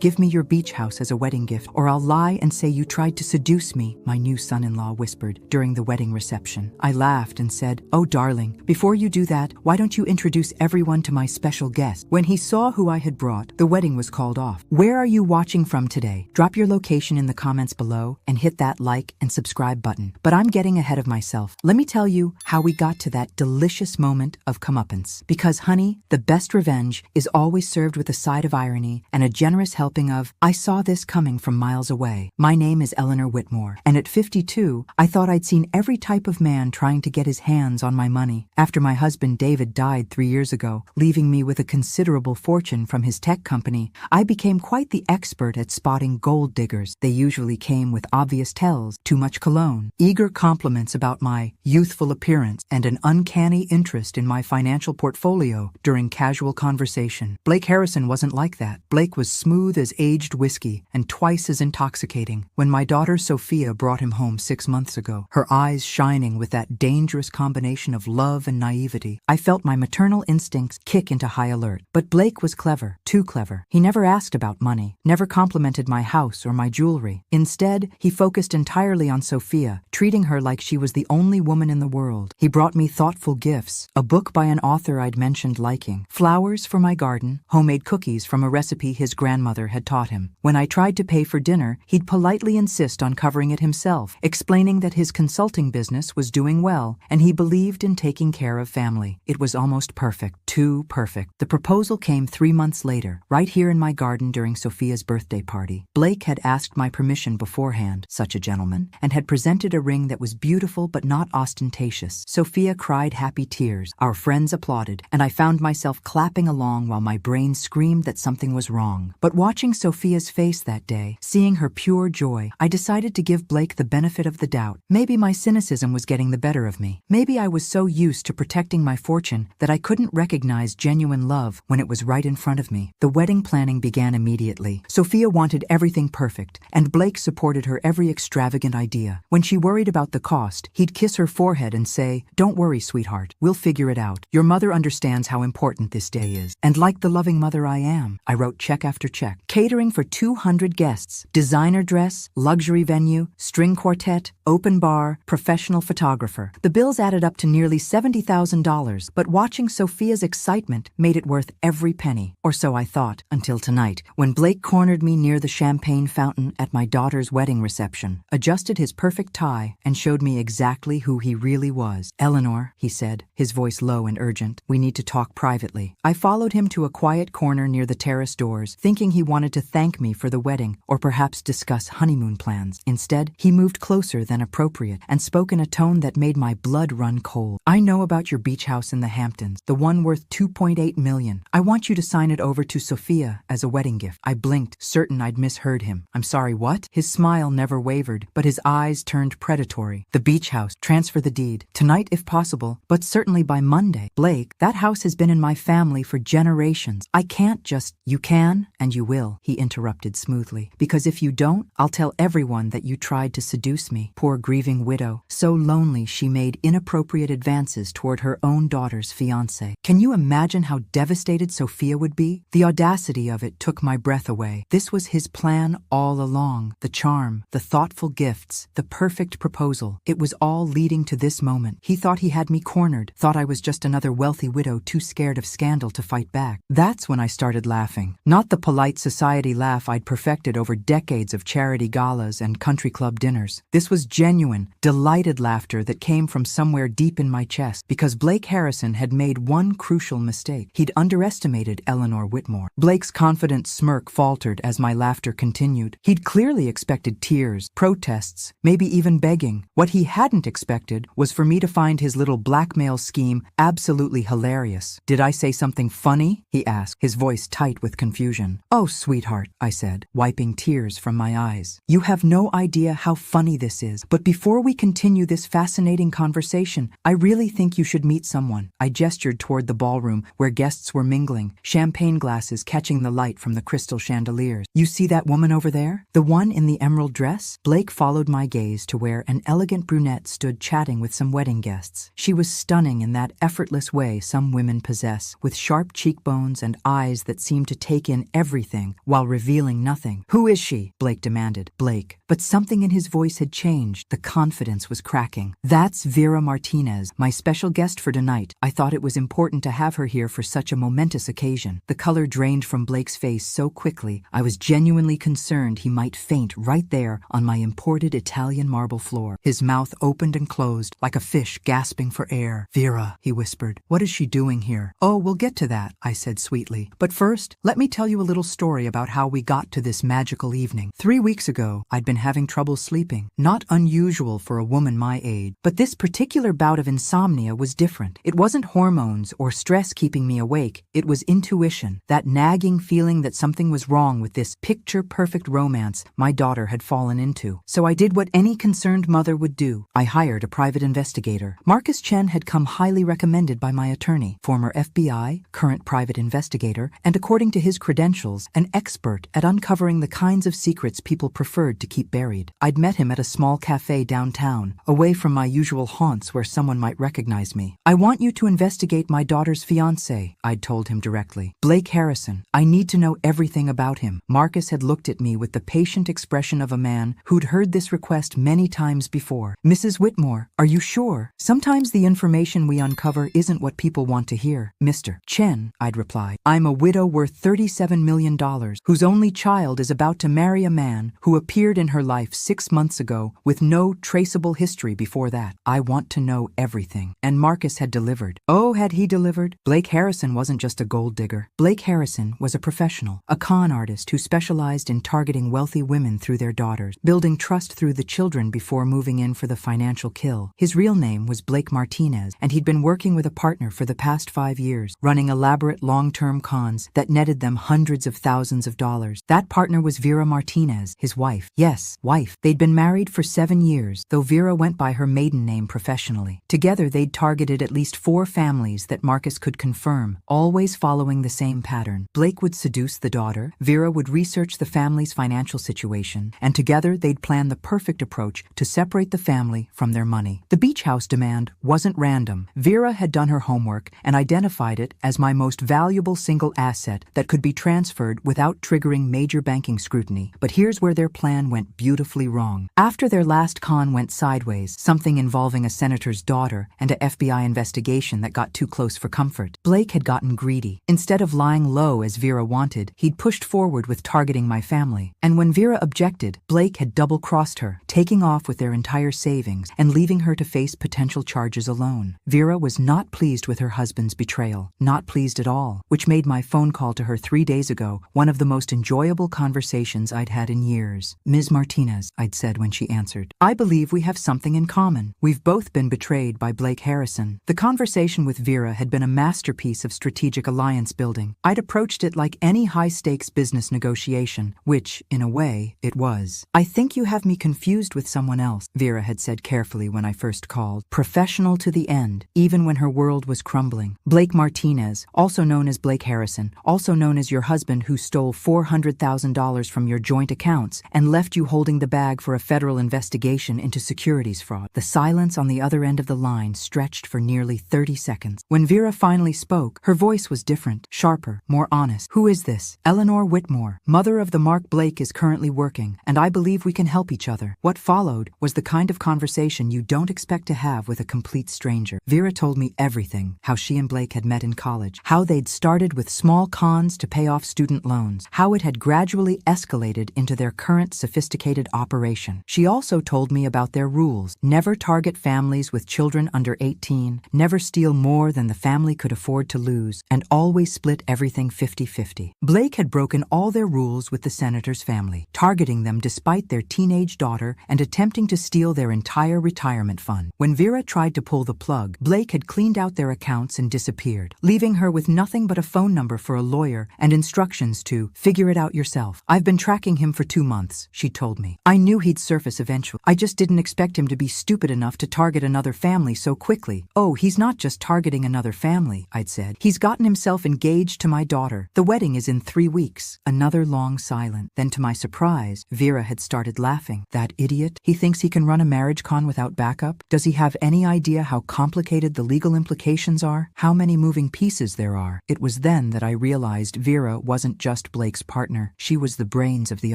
Give me your beach house as a wedding gift, or I'll lie and say you tried to seduce me, my new son-in-law whispered during the wedding reception. I laughed and said, "Oh, darling, before you do that, why don't you introduce everyone to my special guest?" When he saw who I had brought, the wedding was called off. Where are you watching from today? Drop your location in the comments below and hit that like and subscribe button. But I'm getting ahead of myself. Let me tell you how we got to that delicious moment of comeuppance. Because, honey, the best revenge is always served with a side of irony and a generous helping of, "I saw this coming from miles away." My name is Eleanor Whitmore, and at 52, I thought I'd seen every type of man trying to get his hands on my money. After my husband David died 3 years ago, leaving me with a considerable fortune from his tech company, I became quite the expert at spotting gold diggers. They usually came with obvious tells: too much cologne, eager compliments about my youthful appearance, and an uncanny interest in my financial portfolio during casual conversation. Blake Harrison wasn't like that. Blake was smooth as aged whiskey and twice as intoxicating. When my daughter Sophia brought him home 6 months ago, her eyes shining with that dangerous combination of love and naivety, I felt my maternal instincts kick into high alert. But Blake was clever, too clever. He never asked about money, never complimented my house or my jewelry. Instead, he focused entirely on Sophia, treating her like she was the only woman in the world. He brought me thoughtful gifts, a book by an author I'd mentioned liking, flowers for my garden, homemade cookies from a recipe his grandmother had taught him. When I tried to pay for dinner, he'd politely insist on covering it himself, explaining that his consulting business was doing well and he believed in taking care of family. It was almost perfect, too perfect. The proposal came 3 months later, right here in my garden during Sophia's birthday party. Blake had asked my permission beforehand, such a gentleman, and had presented a ring that was beautiful but not ostentatious. Sophia cried happy tears, our friends applauded, and I found myself clapping along while my brain screamed that something was wrong. But watching Sophia's face that day, seeing her pure joy, I decided to give Blake the benefit of the doubt. Maybe my cynicism was getting the better of me. Maybe I was so used to protecting my fortune that I couldn't recognize genuine love when it was right in front of me. The wedding planning began immediately. Sophia wanted everything perfect, and Blake supported her every extravagant idea. When she worried about the cost, he'd kiss her forehead and say, "Don't worry, sweetheart. We'll figure it out. Your mother understands how important this day is." And like the loving mother I am, I wrote check after check. Catering for 200 guests, designer dress, luxury venue, string quartet, open bar, professional photographer. The bills added up to nearly $70,000, but watching Sophia's excitement made it worth every penny. Or so I thought, until tonight, when Blake cornered me near the champagne fountain at my daughter's wedding reception, adjusted his perfect tie, and showed me exactly who he really was. "Eleanor," he said, his voice low and urgent, "we need to talk privately." I followed him to a quiet corner near the terrace doors, thinking he wanted to thank me for the wedding, or perhaps discuss honeymoon plans. Instead, he moved closer than appropriate and spoke in a tone that made my blood run cold. "I know about your beach house in the Hamptons, the one worth $2.8 million. I want you to sign it over to Sophia as a wedding gift." I blinked, certain I'd misheard him. "I'm sorry, what?" His smile never wavered, but his eyes turned predatory. "The beach house, transfer the deed. Tonight if possible, but certainly by Monday." "Blake, that house has been in my family for generations. I can't just—" "You can, and you will," he interrupted smoothly. "Because if you don't, I'll tell everyone that you tried to seduce me." Poor grieving widow, so lonely she made inappropriate advances toward her own daughter's fiancé. Can you imagine how devastated Sophia would be? The audacity of it took my breath away. This was his plan all along. The charm, the thoughtful gifts, the perfect proposal. It was all leading to this moment. He thought he had me cornered, thought I was just another wealthy widow too scared of scandal to fight back. That's when I started laughing. Not the polite society laugh I'd perfected over decades of charity galas and country club dinners. This was genuine, delighted laughter that came from somewhere deep in my chest, because Blake Harrison had made one crucial mistake. He'd underestimated Eleanor Whitmore. Blake's confident smirk faltered as my laughter continued. He'd clearly expected tears, protests, maybe even begging. What he hadn't expected was for me to find his little blackmail scheme absolutely hilarious. "Did I say something funny?" he asked, his voice tight with confusion. "Oh, sweetheart," I said, wiping tears from my eyes. "You have no idea how funny this is. But before we continue this fascinating conversation, I really think you should meet someone." I gestured toward the ballroom where guests were mingling, champagne glasses catching the light from the crystal chandeliers. "You see that woman over there? The one in the emerald dress?" Blake followed my gaze to where an elegant brunette stood chatting with some wedding guests. She was stunning in that effortless way some women possess, with sharp cheekbones and eyes that seemed to take in everything, while revealing nothing. "Who is she?" Blake demanded. Blake. But something in his voice had changed. The confidence was cracking. "That's Vera Martinez, my special guest for tonight. I thought it was important to have her here for such a momentous occasion." The color drained from Blake's face so quickly, I was genuinely concerned he might faint right there on my imported Italian marble floor. His mouth opened and closed like a fish gasping for air. "Vera," he whispered, "what is she doing here?" "Oh, we'll get to that," I said sweetly. "But first, let me tell you a little story about how we got to this magical evening. 3 weeks ago, I'd been having trouble sleeping. Not unusual for a woman my age, but this particular bout of insomnia was different. It wasn't hormones or stress keeping me awake, it was intuition, that nagging feeling that something was wrong with this picture-perfect romance my daughter had fallen into. So I did what any concerned mother would do. I hired a private investigator. Marcus Chen had come highly recommended by my attorney, former FBI, current private investigator, and according to his credentials, an expert at uncovering the kinds of secrets people preferred to keep buried. I'd met him at a small cafe downtown, away from my usual haunts where someone might recognize me. "I want you to investigate my daughter's fiancé," I'd told him directly. "Blake Harrison. I need to know everything about him." Marcus had looked at me with the patient expression of a man who'd heard this request many times before. "Mrs. Whitmore, are you sure? Sometimes the information we uncover isn't what people want to hear." "Mr. Chen," I'd reply, "I'm a widow worth $37 million, whose only child is about to marry a man who appeared in her life 6 months ago with no traceable history before that. I want to know everything." And Marcus had delivered. Oh, had he delivered? Blake Harrison wasn't just a gold digger. Blake Harrison was a professional, a con artist who specialized in targeting wealthy women through their daughters, building trust through the children before moving in for the financial kill. His real name was Blake Martinez, and he'd been working with a partner for the past 5 years, running elaborate long-term cons that netted them hundreds of thousands of dollars. That partner was Vera Martinez, his wife. Yes, wife. They'd been married for 7 years, though Vera went by her maiden name professionally. Together, they'd targeted at least 4 families that Marcus could confirm, always following the same pattern. Blake would seduce the daughter, Vera would research the family's financial situation, and together they'd plan the perfect approach to separate the family from their money. The beach house demand wasn't random. Vera had done her homework and identified it as my most valuable single asset that could be transferred without triggering major banking scrutiny. But here's where their plan went beautifully wrong. After their last con went sideways, something involving a senator's daughter and a FBI investigation that got too close for comfort, Blake had gotten greedy. Instead of lying low as Vera wanted, he'd pushed forward with targeting my family. And when Vera objected, Blake had double-crossed her, taking off with their entire savings and leaving her to face potential charges alone. Vera was not pleased with her husband's betrayal, not pleased at all, which made my phone call to her 3 days ago one of the most enjoyable conversations I'd had in years. "Ms. Martinez," I'd said when she answered, "I believe we have something in common. We've both been betrayed by Blake Harrison." The conversation with Vera had been a masterpiece of strategic alliance building. I'd approached it like any high-stakes business negotiation, which, in a way, it was. "I think you have me confused with someone else," Vera had said carefully when I first called. Professional to the end, even when her world was crumbling. "Blake Martinez, also known as Blake Harrison, also known as your husband who stole $400,000 from your joint accounts and left you holding the bag for a federal investigation into securities fraud." The silence on the other end of the line stretched for nearly 30 seconds. When Vera finally spoke, her voice was different, sharper, more honest. "Who is this?" "Eleanor Whitmore, mother of the Mark Blake, is currently working, and I believe we can help each other." What followed was the kind of conversation you don't expect to have with a complete stranger. Vera told me everything, how she and Blake had met in college, how they'd started with small cons to pay off student loans, how it had gradually escalated into their current sophisticated operation. She also told me about their rules: never target families with children under 18, never steal more than the family could afford to lose, and always split everything 50-50. Blake had broken all their rules with the senator's family, targeting them despite their teenage daughter and attempting to steal their entire retirement fund. When Vera tried to pull the plug, Blake had cleaned out their accounts and disappeared, leaving her with nothing but a phone number for a lawyer and instructions to figure it out yourself. "I've been tracking him for 2 months, she told me. "I knew he'd surface eventually. I just didn't expect him to be stupid enough to target another family so quickly." "Oh, he's not just targeting another family," I'd said. "He's gotten himself engaged to my daughter. The wedding is in 3 weeks." Another long silence. Then to my surprise, Vera had started laughing. "That idiot? He thinks he can run a marriage con without backup? Does he have any idea how complicated the legal implications are? How many moving pieces there are?" It was then that I realized Vera wasn't just just Blake's partner. She was the brains of the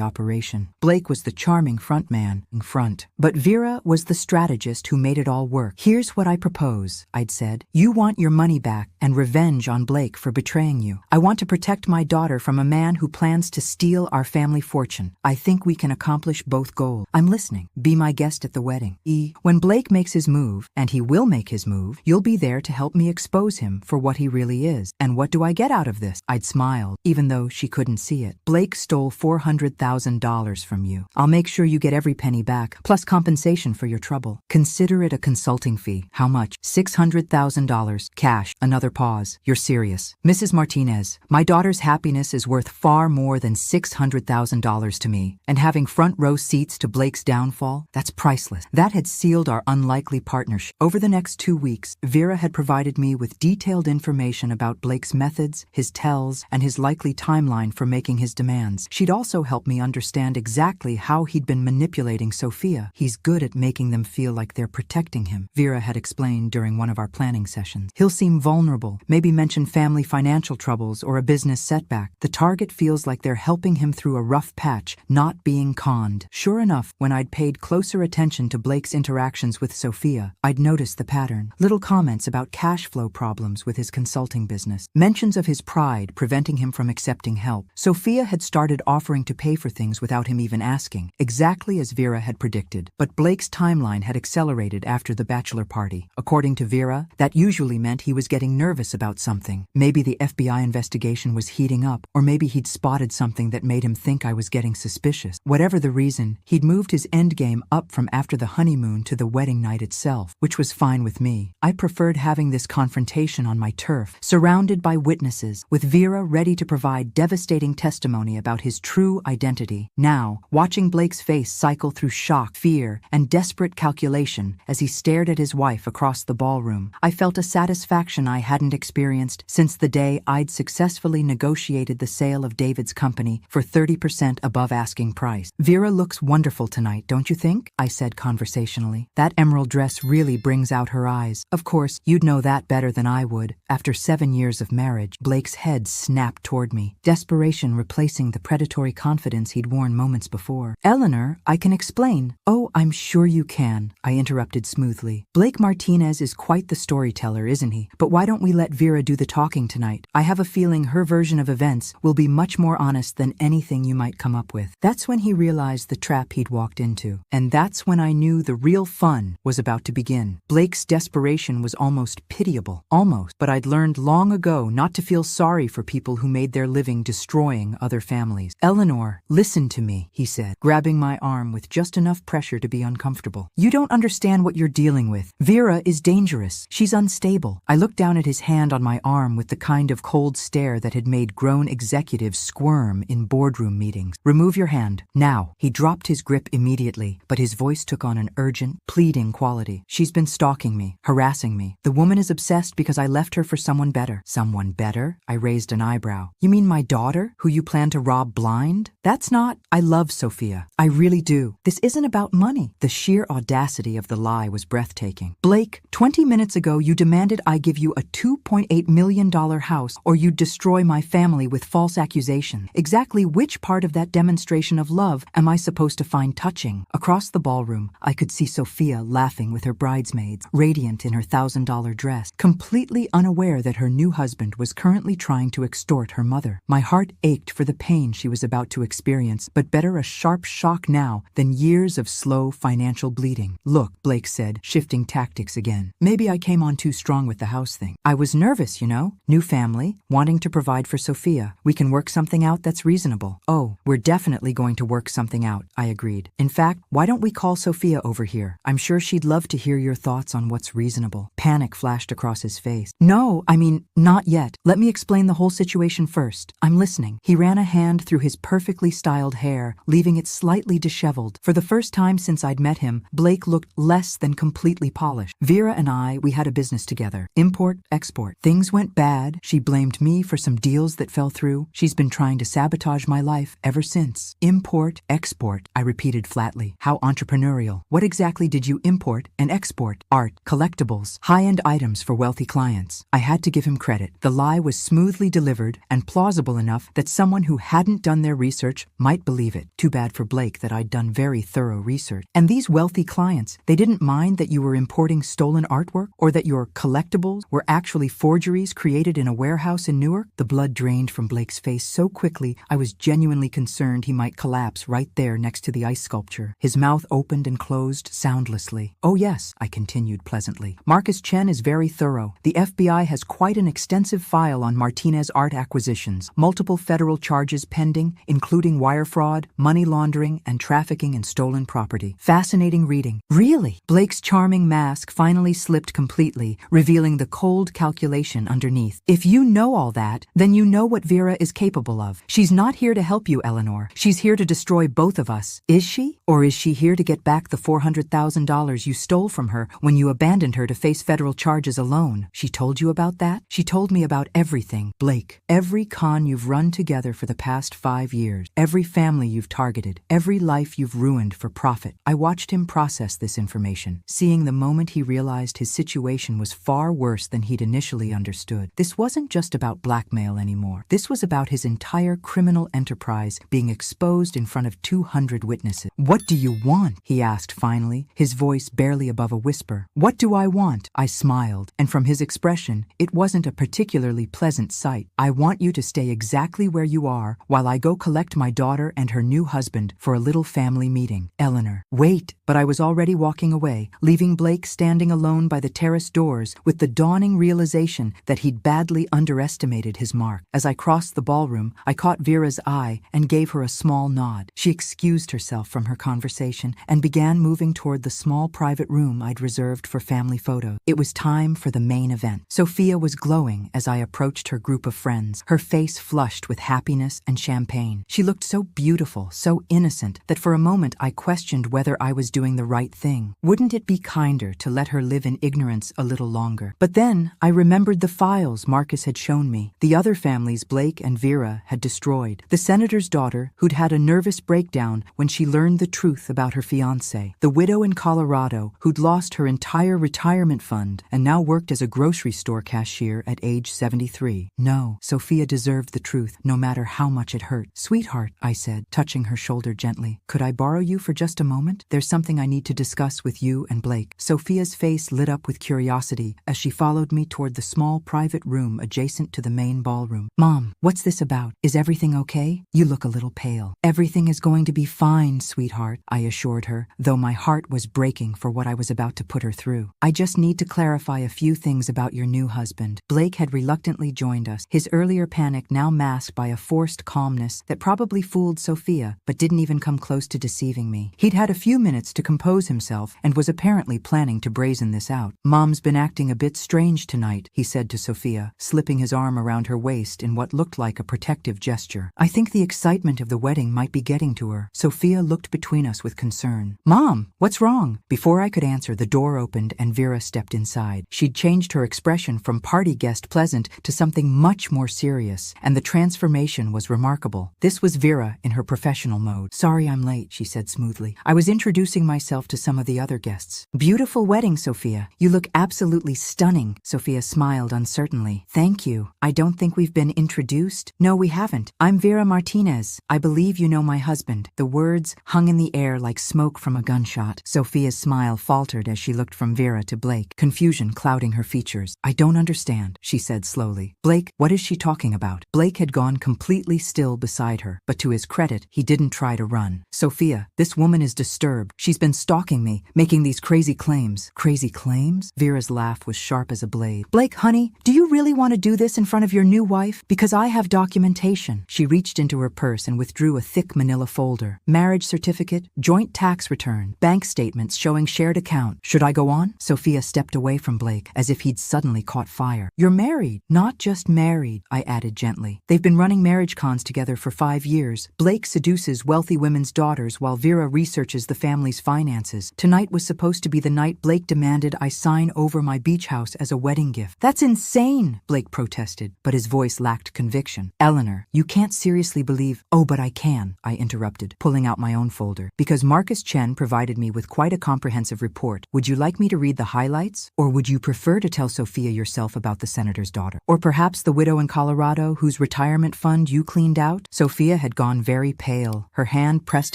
operation. Blake was the charming front man in front. But Vera was the strategist who made it all work. Here's what I propose, I'd said. You want your money back and revenge on Blake for betraying you. I want to protect my daughter from a man who plans to steal our family fortune. I think we can accomplish both goals. I'm listening. Be my guest at the wedding. When Blake makes his move, and he will make his move, you'll be there to help me expose him for what he really is. And what do I get out of this? I'd smiled, even though she couldn't see it. Blake stole $400,000 from you. I'll make sure you get every penny back, plus compensation for your trouble. Consider it a consulting fee. How much? $600,000. Cash. Another pause. You're serious. Mrs. Martinez, my daughter's happiness is worth far more than $600,000 to me, and having front row seats to Blake's downfall, that's priceless. That had sealed our unlikely partnership. Over the next 2 weeks, Vera had provided me with detailed information about Blake's methods, his tells, and his likely timeline for making his demands. She'd also helped me understand exactly how he'd been manipulating Sophia. He's good at making them feel like they're protecting him, Vera had explained during one of our planning sessions. He'll seem vulnerable, maybe mention family financial troubles or a business setback. The target feels like they're helping him through a rough patch, not being conned. Sure enough, when I'd paid closer attention to Blake's interactions with Sophia, I'd noticed the pattern. Little comments about cash flow problems with his consulting business. Mentions of his pride preventing him from accepting help. Sophia had started offering to pay for things without him even asking, exactly as Vera had predicted. But Blake's timeline had accelerated after the bachelor party. According to Vera, that usually meant he was getting nervous about something. Maybe the FBI investigation was heating up, or maybe he'd spotted something that made him think I was getting suspicious. Whatever the reason, he'd moved his endgame up from after the honeymoon to the wedding night itself, which was fine with me. I preferred having this confrontation on my turf, surrounded by witnesses, with Vera ready to provide devastating testimony about his true identity. Now, watching Blake's face cycle through shock, fear, and desperate calculation as he stared at his wife across the ballroom, I felt a satisfaction I hadn't experienced since the day I'd successfully negotiated the sale of David's company for 30% above asking price. Vera looks wonderful tonight, don't you think? I said conversationally. That emerald dress really brings out her eyes. Of course, you'd know that better than I would. After 7 years of marriage, Blake's head snapped toward me, desperation replacing the predatory confidence he'd worn moments before. Eleanor, I can explain. Oh, I'm sure you can, I interrupted smoothly. Blake Martinez is quite the storyteller, isn't he? But why don't we let Vera do the talking tonight? I have a feeling her version of events will be much more honest than anything you might come up with. That's when he realized the trap he'd walked into. And that's when I knew the real fun was about to begin. Blake's desperation was almost pitiable. Almost. But I'd learned long ago not to feel sorry for people who made their living destroying other families. Eleanor, listen to me, he said, grabbing my arm with just enough pressure to be uncomfortable. You don't understand what you're dealing with. Vera is dangerous. She's unstable. I looked down at his hand on my arm with the kind of cold stare that had made grown executives squirm in boardroom meetings. Remove your hand. Now. He dropped his grip immediately, but his voice took on an urgent, pleading quality. She's been stalking me, harassing me. The woman is obsessed because I left her for someone better. Someone better? I raised an eyebrow. You mean my daughter, who you plan to rob blind? That's not. I love Sophia. I really do. This isn't about money. The sheer audacity of the lie was breathtaking. Blake, 20 minutes ago you demanded I give you a $2.8 million house or you'd destroy my family with false accusation. Exactly which part of that demonstration of love am I supposed to find touching? Across the ballroom, I could see Sophia laughing with her bridesmaids, radiant in her $1,000 dress, completely unaware that her new husband was currently trying to extort her mother. My heart ached for the pain she was about to experience, but better a sharp shock now than years of slow financial bleeding. Look, Blake said, shifting tactics again. Maybe I came on too strong with the house thing. I was nervous, you know. New family, wanting to provide for Sophia. We can work something out that's reasonable. Oh, we're definitely going to work something out, I agreed. In fact, why don't we call Sophia over here? I'm sure she'd love to hear your thoughts on what's reasonable. Panic flashed across his face. No, I mean, not yet. Let me explain the whole situation first. I'm listening. He ran a hand through his perfectly styled hair, leaving it slightly disheveled. For the first time since I'd met him, Blake looked less than completely polished. Vera and we had a business together. Import, export. Things went bad. She blamed me for some deals that fell through. She's been trying to sabotage my life ever since. Import, export, I repeated flatly. How entrepreneurial. What exactly did you import and export? Art, collectibles, high-end items for wealthy clients. I had to give him credit. The lie was smoothly delivered and plausible enough enough that someone who hadn't done their research might believe it. Too bad for Blake that I'd done very thorough research. And these wealthy clients, they didn't mind that you were importing stolen artwork or that your collectibles were actually forgeries created in a warehouse in Newark? The blood drained from Blake's face so quickly I was genuinely concerned he might collapse right there next to the ice sculpture. His mouth opened and closed soundlessly. Oh yes, I continued pleasantly. Marcus Chen is very thorough. The FBI has quite an extensive file on Martinez art acquisitions, multiple federal charges pending, including wire fraud, money laundering, and trafficking in stolen property. Fascinating reading. Really? Blake's charming mask finally slipped completely, revealing the cold calculation underneath. If you know all that, then you know what Vera is capable of. She's not here to help you, Eleanor. She's here to destroy both of us. Is she? Or is she here to get back the $400,000 you stole from her when you abandoned her to face federal charges alone? She told you about that? She told me about everything. Blake, every con you've run together for the past 5 years, every family you've targeted, every life you've ruined for profit. I watched him process this information, seeing the moment he realized his situation was far worse than he'd initially understood. This wasn't just about blackmail anymore. This was about his entire criminal enterprise being exposed in front of 200 witnesses. What do you want? He asked finally, his voice barely above a whisper. What do I want? I smiled, and from his expression, it wasn't a particularly pleasant sight. I want you to stay exactly where you are while I go collect my daughter and her new husband for a little family meeting. Eleanor. Wait, but I was already walking away, leaving Blake standing alone by the terrace doors with the dawning realization that he'd badly underestimated his mark. As I crossed the ballroom, I caught Vera's eye and gave her a small nod. She excused herself from her conversation and began moving toward the small private room I'd reserved for family photos. It was time for the main event. Sophia was glowing as I approached her group of friends, her face flushed with happiness and champagne. She looked so beautiful, so innocent, that for a moment I questioned whether I was doing the right thing. Wouldn't it be kinder to let her live in ignorance a little longer? But then I remembered the files Marcus had shown me, the other families Blake and Vera had destroyed, the senator's daughter who'd had a nervous breakdown when she learned the truth about her fiancé, the widow in Colorado who'd lost her entire retirement fund and now worked as a grocery store cashier at age 73. No, Sophia deserved the truth, no matter how much it hurt. Sweetheart, I said, touching her shoulder gently, could I borrow you for just a moment? There's something I need to discuss with you and Blake. Sophia's face lit up with curiosity as she followed me toward the small private room adjacent to the main ballroom. Mom, what's this about? Is everything okay? You look a little pale. Everything is going to be fine, sweetheart, I assured her, though my heart was breaking for what I was about to put her through. I just need to clarify a few things about your new husband. Blake had reluctantly joined us, his earlier panic now masked by a forced calmness that probably fooled Sophia, but didn't even come close to deceiving me. He'd had a few minutes to compose himself and was apparently planning to brazen this out. Mom's been acting a bit strange tonight, he said to Sophia, slipping his arm around her waist in what looked like a protective gesture. I think the excitement of the wedding might be getting to her. Sophia looked between us with concern. Mom, what's wrong? Before I could answer, the door opened and Vera stepped inside. She'd changed her expression from party guest pleasant to something much more serious, and the transformation was remarkable. This was Vera in her professional mode. Sorry I'm late, she said smoothly. I was introducing myself to some of the other guests. Beautiful wedding, Sophia. You look absolutely stunning. Sophia smiled uncertainly. Thank you. I don't think we've been introduced. No, we haven't. I'm Vera Martinez. I believe you know my husband. The words hung in the air like smoke from a gunshot. Sophia's smile faltered as she looked from Vera to Blake, confusion clouding her features. I don't understand, she said slowly. Blake, what is she talking about? Blake had gone completely still beside her, but to his credit, he didn't try to run. Sophia, this woman is disturbed. She's been stalking me, making these crazy claims. Crazy claims? Vera's laugh was sharp as a blade. Blake, honey, do you really want to do this in front of your new wife? Because I have documentation. She reached into her purse and withdrew a thick manila folder. Marriage certificate, joint tax return, bank statements showing shared account. Should I go on? Sophia stepped away from Blake as if he'd suddenly caught fire. You're married. Not just married, I added gently. They've been running marriage cons together for 5 years. Blake seduces wealthy women's daughters while Vera researches the family's finances. Tonight was supposed to be the night Blake demanded I sign over my beach house as a wedding gift. That's insane, Blake protested, but his voice lacked conviction. Eleanor, you can't seriously believe— Oh, but I can, I interrupted, pulling out my own folder, because Marcus Chen provided me with quite a comprehensive report. Would you like me to read the highlights? Or would you prefer to tell Sophia yourself about the senator's daughter? Or perhaps the widow in Colorado who's retired retirement fund you cleaned out? Sophia had gone very pale, her hand pressed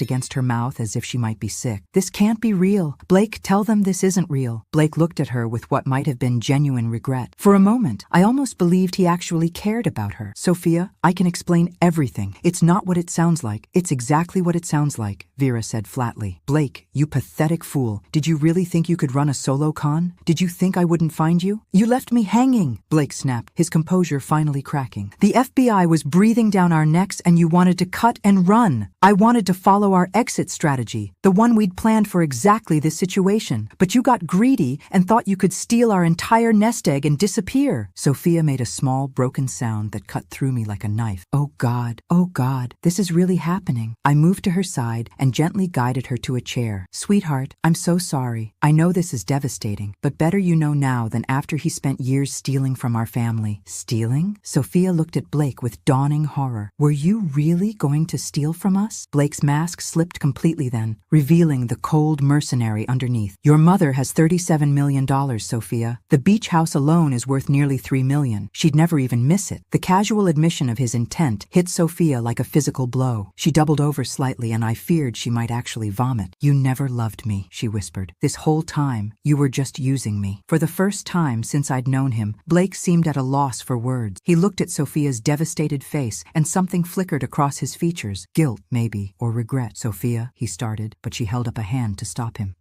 against her mouth as if she might be sick. This can't be real. Blake, tell them this isn't real. Blake looked at her with what might have been genuine regret. For a moment, I almost believed he actually cared about her. Sophia, I can explain everything. It's not what it sounds like. It's exactly what it sounds like, Vera said flatly. Blake, you pathetic fool. Did you really think you could run a solo con? Did you think I wouldn't find you? You left me hanging, Blake snapped, his composure finally cracking. The FBI was breathing down our necks and you wanted to cut and run. I wanted to follow our exit strategy, the one we'd planned for exactly this situation. But you got greedy and thought you could steal our entire nest egg and disappear. Sophia made a small, broken sound that cut through me like a knife. Oh God, this is really happening. I moved to her side and gently guided her to a chair. Sweetheart, I'm so sorry. I know this is devastating, but better you know now than after he spent years stealing from our family. Stealing? Sophia looked at Blake with dawning horror. Were you really going to steal from us? Blake's mask slipped completely then, revealing the cold mercenary underneath. Your mother has $37 million, Sophia. The beach house alone is worth nearly $3 million. She'd never even miss it. The casual admission of his intent hit Sophia like a physical blow. She doubled over slightly and I feared she might actually vomit. You never loved me, she whispered. This whole time, you were just using me. For the first time since I'd known him, Blake seemed at a loss for words. He looked at Sophia's devastated face and something flickered across his features. Guilt, maybe, or regret. Sophia, he started, but she held up a hand to stop him.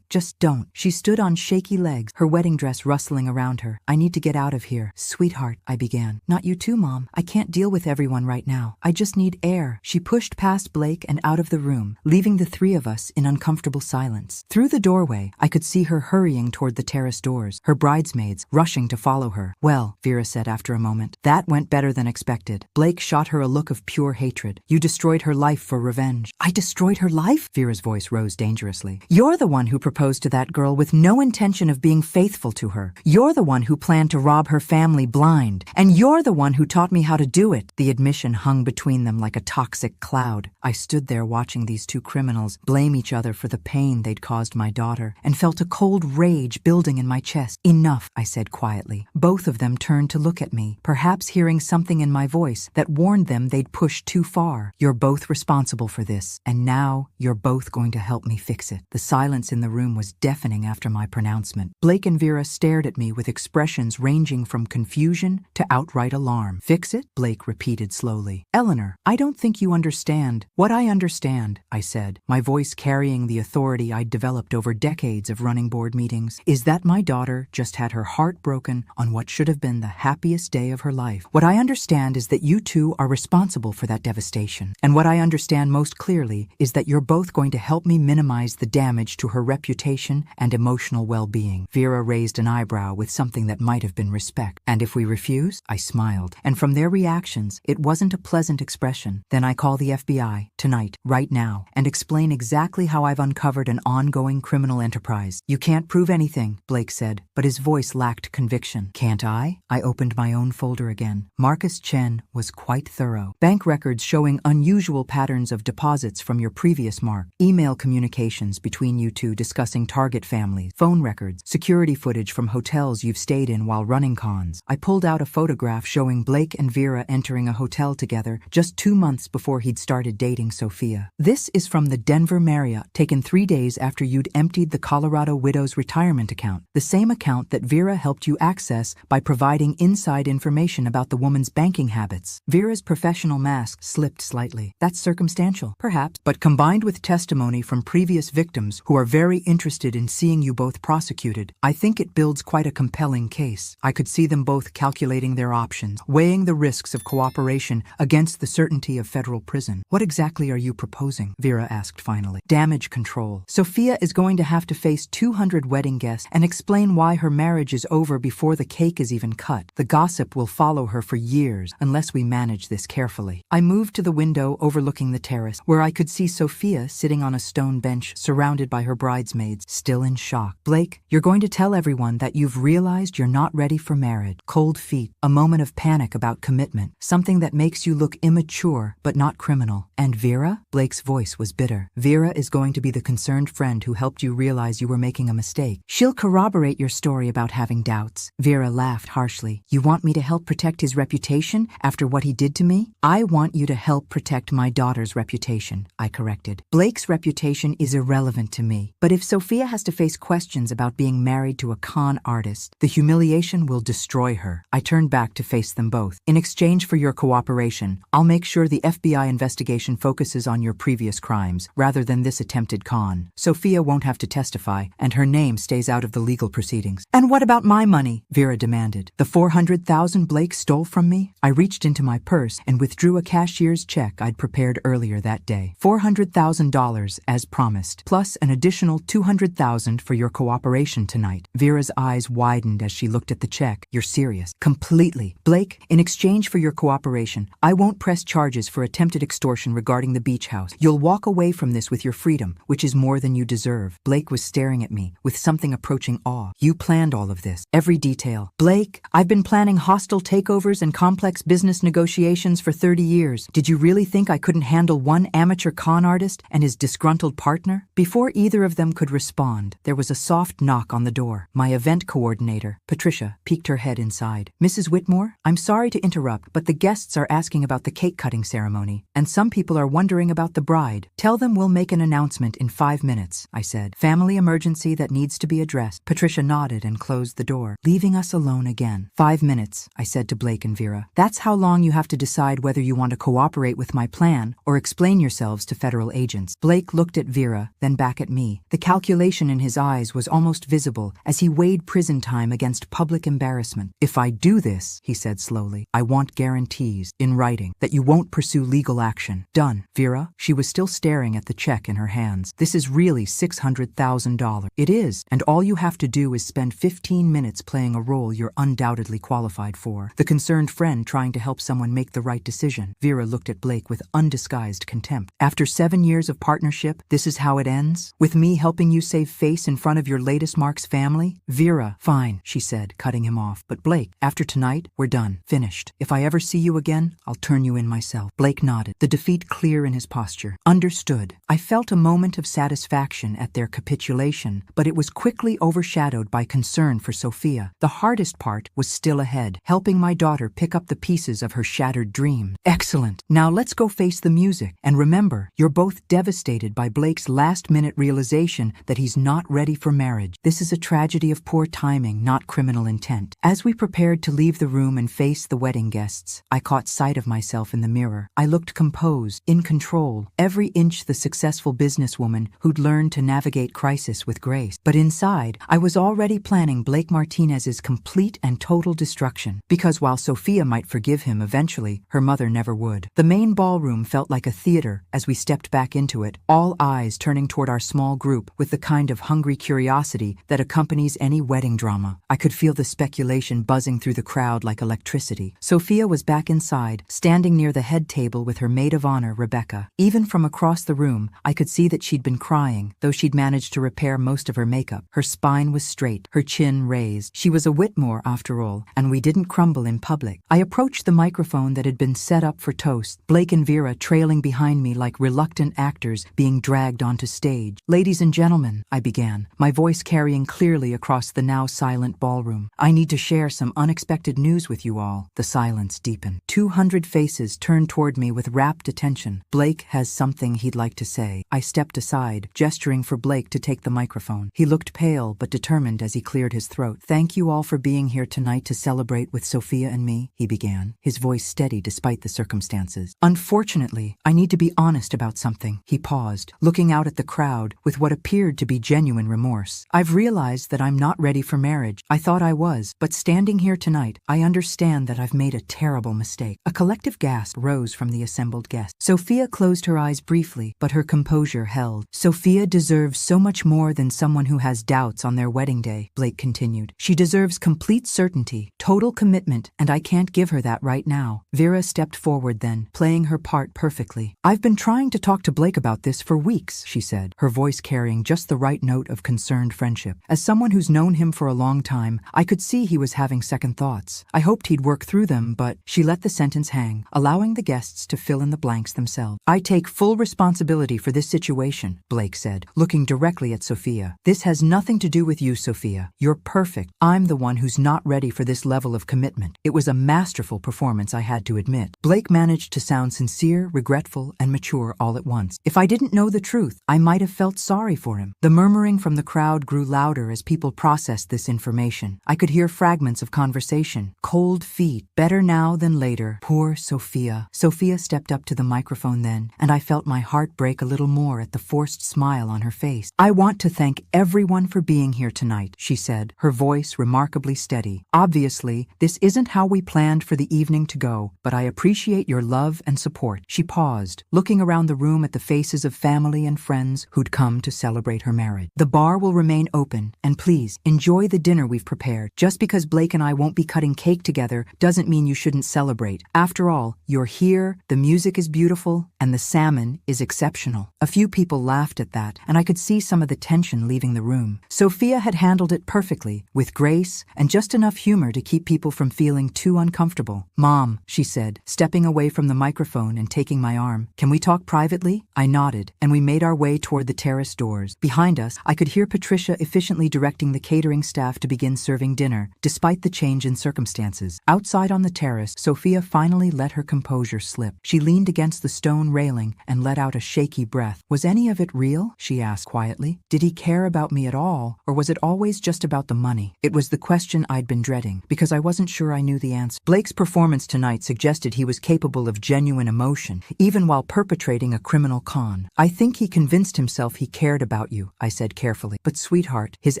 Just don't. She stood on shaky legs, her wedding dress rustling around her. I need to get out of here. Sweetheart, I began. Not you too, Mom. I can't deal with everyone right now. I just need air. She pushed past Blake and out of the room, leaving the three of us in uncomfortable silence. Through the doorway, I could see her hurrying toward the terrace doors, her bridesmaids rushing to follow her. Well, Vera said after a moment, that went better than expected. Blake shot her a look of pure hatred. You destroyed her life for revenge. I destroyed her life? Vera's voice rose dangerously. You're the one who proposed to that girl with no intention of being faithful to her. You're the one who planned to rob her family blind. And you're the one who taught me how to do it. The admission hung between them like a toxic cloud. I stood there watching these two criminals blame each other for the pain they'd caused my daughter and felt a cold rage building in my chest. Enough, I said quietly. Both of them turned to look at me, perhaps hearing something in my voice that warned them they'd pushed too far. You're both responsible for this, and now you're both going to help me fix it. The silence in the room was deafening after my pronouncement. Blake and Vera stared at me with expressions ranging from confusion to outright alarm. Fix it? Blake repeated slowly. Eleanor, I don't think you understand. What I understand, I said, my voice carrying the authority I'd developed over decades of running board meetings, is that my daughter just had her heart broken on what should have been the happiest day of her life. What I understand is that you two are responsible for that devastation. And what I understand most clearly is that you're both going to help me minimize the damage to her reputation and emotional well-being. Vera raised an eyebrow with something that might have been respect. And if we refuse? I smiled. And from their reactions, it wasn't a pleasant expression. Then I call the FBI, tonight, right now, and explain exactly how I've uncovered an ongoing criminal enterprise. You can't prove anything, Blake said, but his voice lacked conviction. Can't I? I opened my own folder again. Marcus Chen was quite thorough. Bank records showing unusual patterns of deposits from your previous mark. Email communications between you two discussing target families. Phone records. Security footage from hotels you've stayed in while running cons. I pulled out a photograph showing Blake and Vera entering a hotel together just 2 months before he'd started dating Sophia. This is from the Denver Marriott, taken 3 days after you'd emptied the Colorado Widow's retirement account, the same account that Vera helped you access by providing inside information about the woman's banking habits. Vera's professional mask slipped slightly. That's circumstantial, perhaps, but combined with testimony from previous victims who are very interested in seeing you both prosecuted, I think it builds quite a compelling case. I could see them both calculating their options, weighing the risks of cooperation against the certainty of federal prison. What exactly are you proposing? Vera asked finally. Damage control. Sophia is going to have to face 200 wedding guests and explain why her marriage is over before the cake is even cut. The gossip will follow her for years unless we manage this carefully. I moved to the window overlooking the terrace, where I could see Sophia sitting on a stone bench surrounded by her bridesmaids, still in shock. Blake, you're going to tell everyone that you've realized you're not ready for marriage. Cold feet, a moment of panic about commitment, something that makes you look immature but not criminal. And Vera? Blake's voice was bitter. Vera is going to be the concerned friend who helped you realize you were making a mistake. She'll corroborate your story about having doubts. Vera laughed harshly. You want me to help protect his reputation reputation after what he did to me? I want you to help protect my daughter's reputation, I corrected. Blake's reputation is irrelevant to me, but if Sophia has to face questions about being married to a con artist, the humiliation will destroy her. I turned back to face them both. In exchange for your cooperation, I'll make sure the FBI investigation focuses on your previous crimes, rather than this attempted con. Sophia won't have to testify, and her name stays out of the legal proceedings. And what about my money? Vera demanded. The $400,000 Blake stole from me? I reached into my purse and withdrew a cashier's check I'd prepared earlier that day. $400,000 as promised, plus an additional $200,000 for your cooperation tonight. Vera's eyes widened as she looked at the check. You're serious? Completely. Blake, in exchange for your cooperation, I won't press charges for attempted extortion regarding the beach house. You'll walk away from this with your freedom, which is more than you deserve. Blake was staring at me with something approaching awe. You planned all of this, every detail. Blake, I've been planning hostile takeovers and complex business negotiations for 30 years. Did you really think I couldn't handle one amateur con artist and his disgruntled partner? Before either of them could respond, there was a soft knock on the door. My event coordinator, Patricia, peeked her head inside. Mrs. Whitmore, I'm sorry to interrupt, but the guests are asking about the cake-cutting ceremony, and some people are wondering about the bride. Tell them we'll make an announcement in 5 minutes, I said. Family emergency that needs to be addressed. Patricia nodded and closed the door, leaving us alone again. 5 minutes, I said to Blake and Vera. That's how long you have to decide whether you want to cooperate with my plan or explain yourselves to federal agents. Blake looked at Vera, then back at me. The calculation in his eyes was almost visible as he weighed prison time against public embarrassment. If I do this, he said slowly, I want guarantees, in writing, that you won't pursue legal action. Done. Vera, she was still staring at the check in her hands. This is really $600,000. It is, and all you have to do is spend 15 minutes playing a role you're undoubtedly qualified for. The concerned friend trying to help someone make the right decision. Vera looked at Blake with undisguised contempt. After 7 years of partnership, this is how it ends? With me helping you save face in front of your latest Mark's family? Vera, fine, she said, cutting him off. But Blake, after tonight, we're done. Finished. If I ever see you again, I'll turn you in myself. Blake nodded, the defeat clear in his posture. Understood. I felt a moment of satisfaction at their capitulation, but it was quickly overshadowed by concern for Sophia. The hardest part was still ahead, helping my daughter pick up the pieces of her shattered dream. Excellent. Now let's go face the music. And remember, you're both devastated by Blake's last-minute realization that he's not ready for marriage. This is a tragedy of poor timing, not criminal intent. As we prepared to leave the room and face the wedding guests, I caught sight of myself in the mirror. I looked composed, in control, every inch the successful businesswoman who'd learned to navigate crisis with grace. But inside, I was already planning Blake Martinez's complete and total destruction. Because while Sophia might forgive him eventually, her mother never would. The main ballroom felt like a theater as we stepped back into it, all eyes turning toward our small group with the kind of hungry curiosity that accompanies any wedding drama. I could feel the speculation buzzing through the crowd like electricity. Sophia was back inside, standing near the head table with her maid of honor, Rebecca. Even from across the room, I could see that she'd been crying, though she'd managed to repair most of her makeup. Her spine was straight, her chin raised. She was a Whitmore, after all, and we didn't crumble in public. I approached the microphone that had been set up for toast, Blake and Vera trailing behind me like reluctant actors being dragged onto stage. Ladies and gentlemen, I began, my voice carrying clearly across the now silent ballroom. I need to share some unexpected news with you all. The silence deepened. 200 faces turned toward me with rapt attention. Blake has something he'd like to say. I stepped aside, gesturing for Blake to take the microphone. He looked pale but determined as he cleared his throat. Thank you all for being here tonight to celebrate with Sophia and me, he began, his voice steady despite the circumstances. Unfortunately, I need to be honest about something. He paused, looking out at the crowd with what appeared to be genuine remorse. I've realized that I'm not ready for marriage. I thought I was, but standing here tonight, I understand that I've made a terrible mistake. A collective gasp rose from the assembled guests. Sophia closed her eyes briefly, but her composure held. Sophia deserves so much more than someone who has doubts on their wedding day, Blake continued. She deserves complete certainty, total commitment, and I can't give her that right now. Vera stepped forward then, playing her part perfectly. I've been trying to talk to Blake about this for weeks, she said, her voice carrying just the right note of concerned friendship. As someone who's known him for a long time, I could see he was having second thoughts. I hoped he'd work through them, but she let the sentence hang, allowing the guests to fill in the blanks themselves. I take full responsibility for this situation, Blake said, looking directly at Sophia. This has nothing to do with you, Sophia. You're perfect. I'm the one who's not ready for this level of commitment. It was a massive masterful performance, I had to admit. Blake managed to sound sincere, regretful, and mature all at once. If I didn't know the truth, I might have felt sorry for him. The murmuring from the crowd grew louder as people processed this information. I could hear fragments of conversation. Cold feet, better now than later. Poor Sophia. Sophia stepped up to the microphone then, and I felt my heart break a little more at the forced smile on her face. I want to thank everyone for being here tonight, she said, her voice remarkably steady. Obviously, this isn't how we planned for the evening to go, but I appreciate your love and support. She paused, looking around the room at the faces of family and friends who'd come to celebrate her marriage. The bar will remain open, and please, enjoy the dinner we've prepared. Just because Blake and I won't be cutting cake together doesn't mean you shouldn't celebrate. After all, you're here, the music is beautiful, and the salmon is exceptional. A few people laughed at that, and I could see some of the tension leaving the room. Sophia had handled it perfectly, with grace and just enough humor to keep people from feeling too uncomfortable. Mom, she said, stepping away from the microphone and taking my arm. Can we talk privately? I nodded, and we made our way toward the terrace doors. Behind us, I could hear Patricia efficiently directing the catering staff to begin serving dinner, despite the change in circumstances. Outside on the terrace, Sophia finally let her composure slip. She leaned against the stone railing and let out a shaky breath. Was any of it real? She asked quietly. Did he care about me at all, or was it always just about the money? It was the question I'd been dreading, because I wasn't sure I knew the answer. Blake's performance tonight suggested he was capable of genuine emotion, even while perpetrating a criminal con. I think he convinced himself he cared about you, I said carefully. But sweetheart, his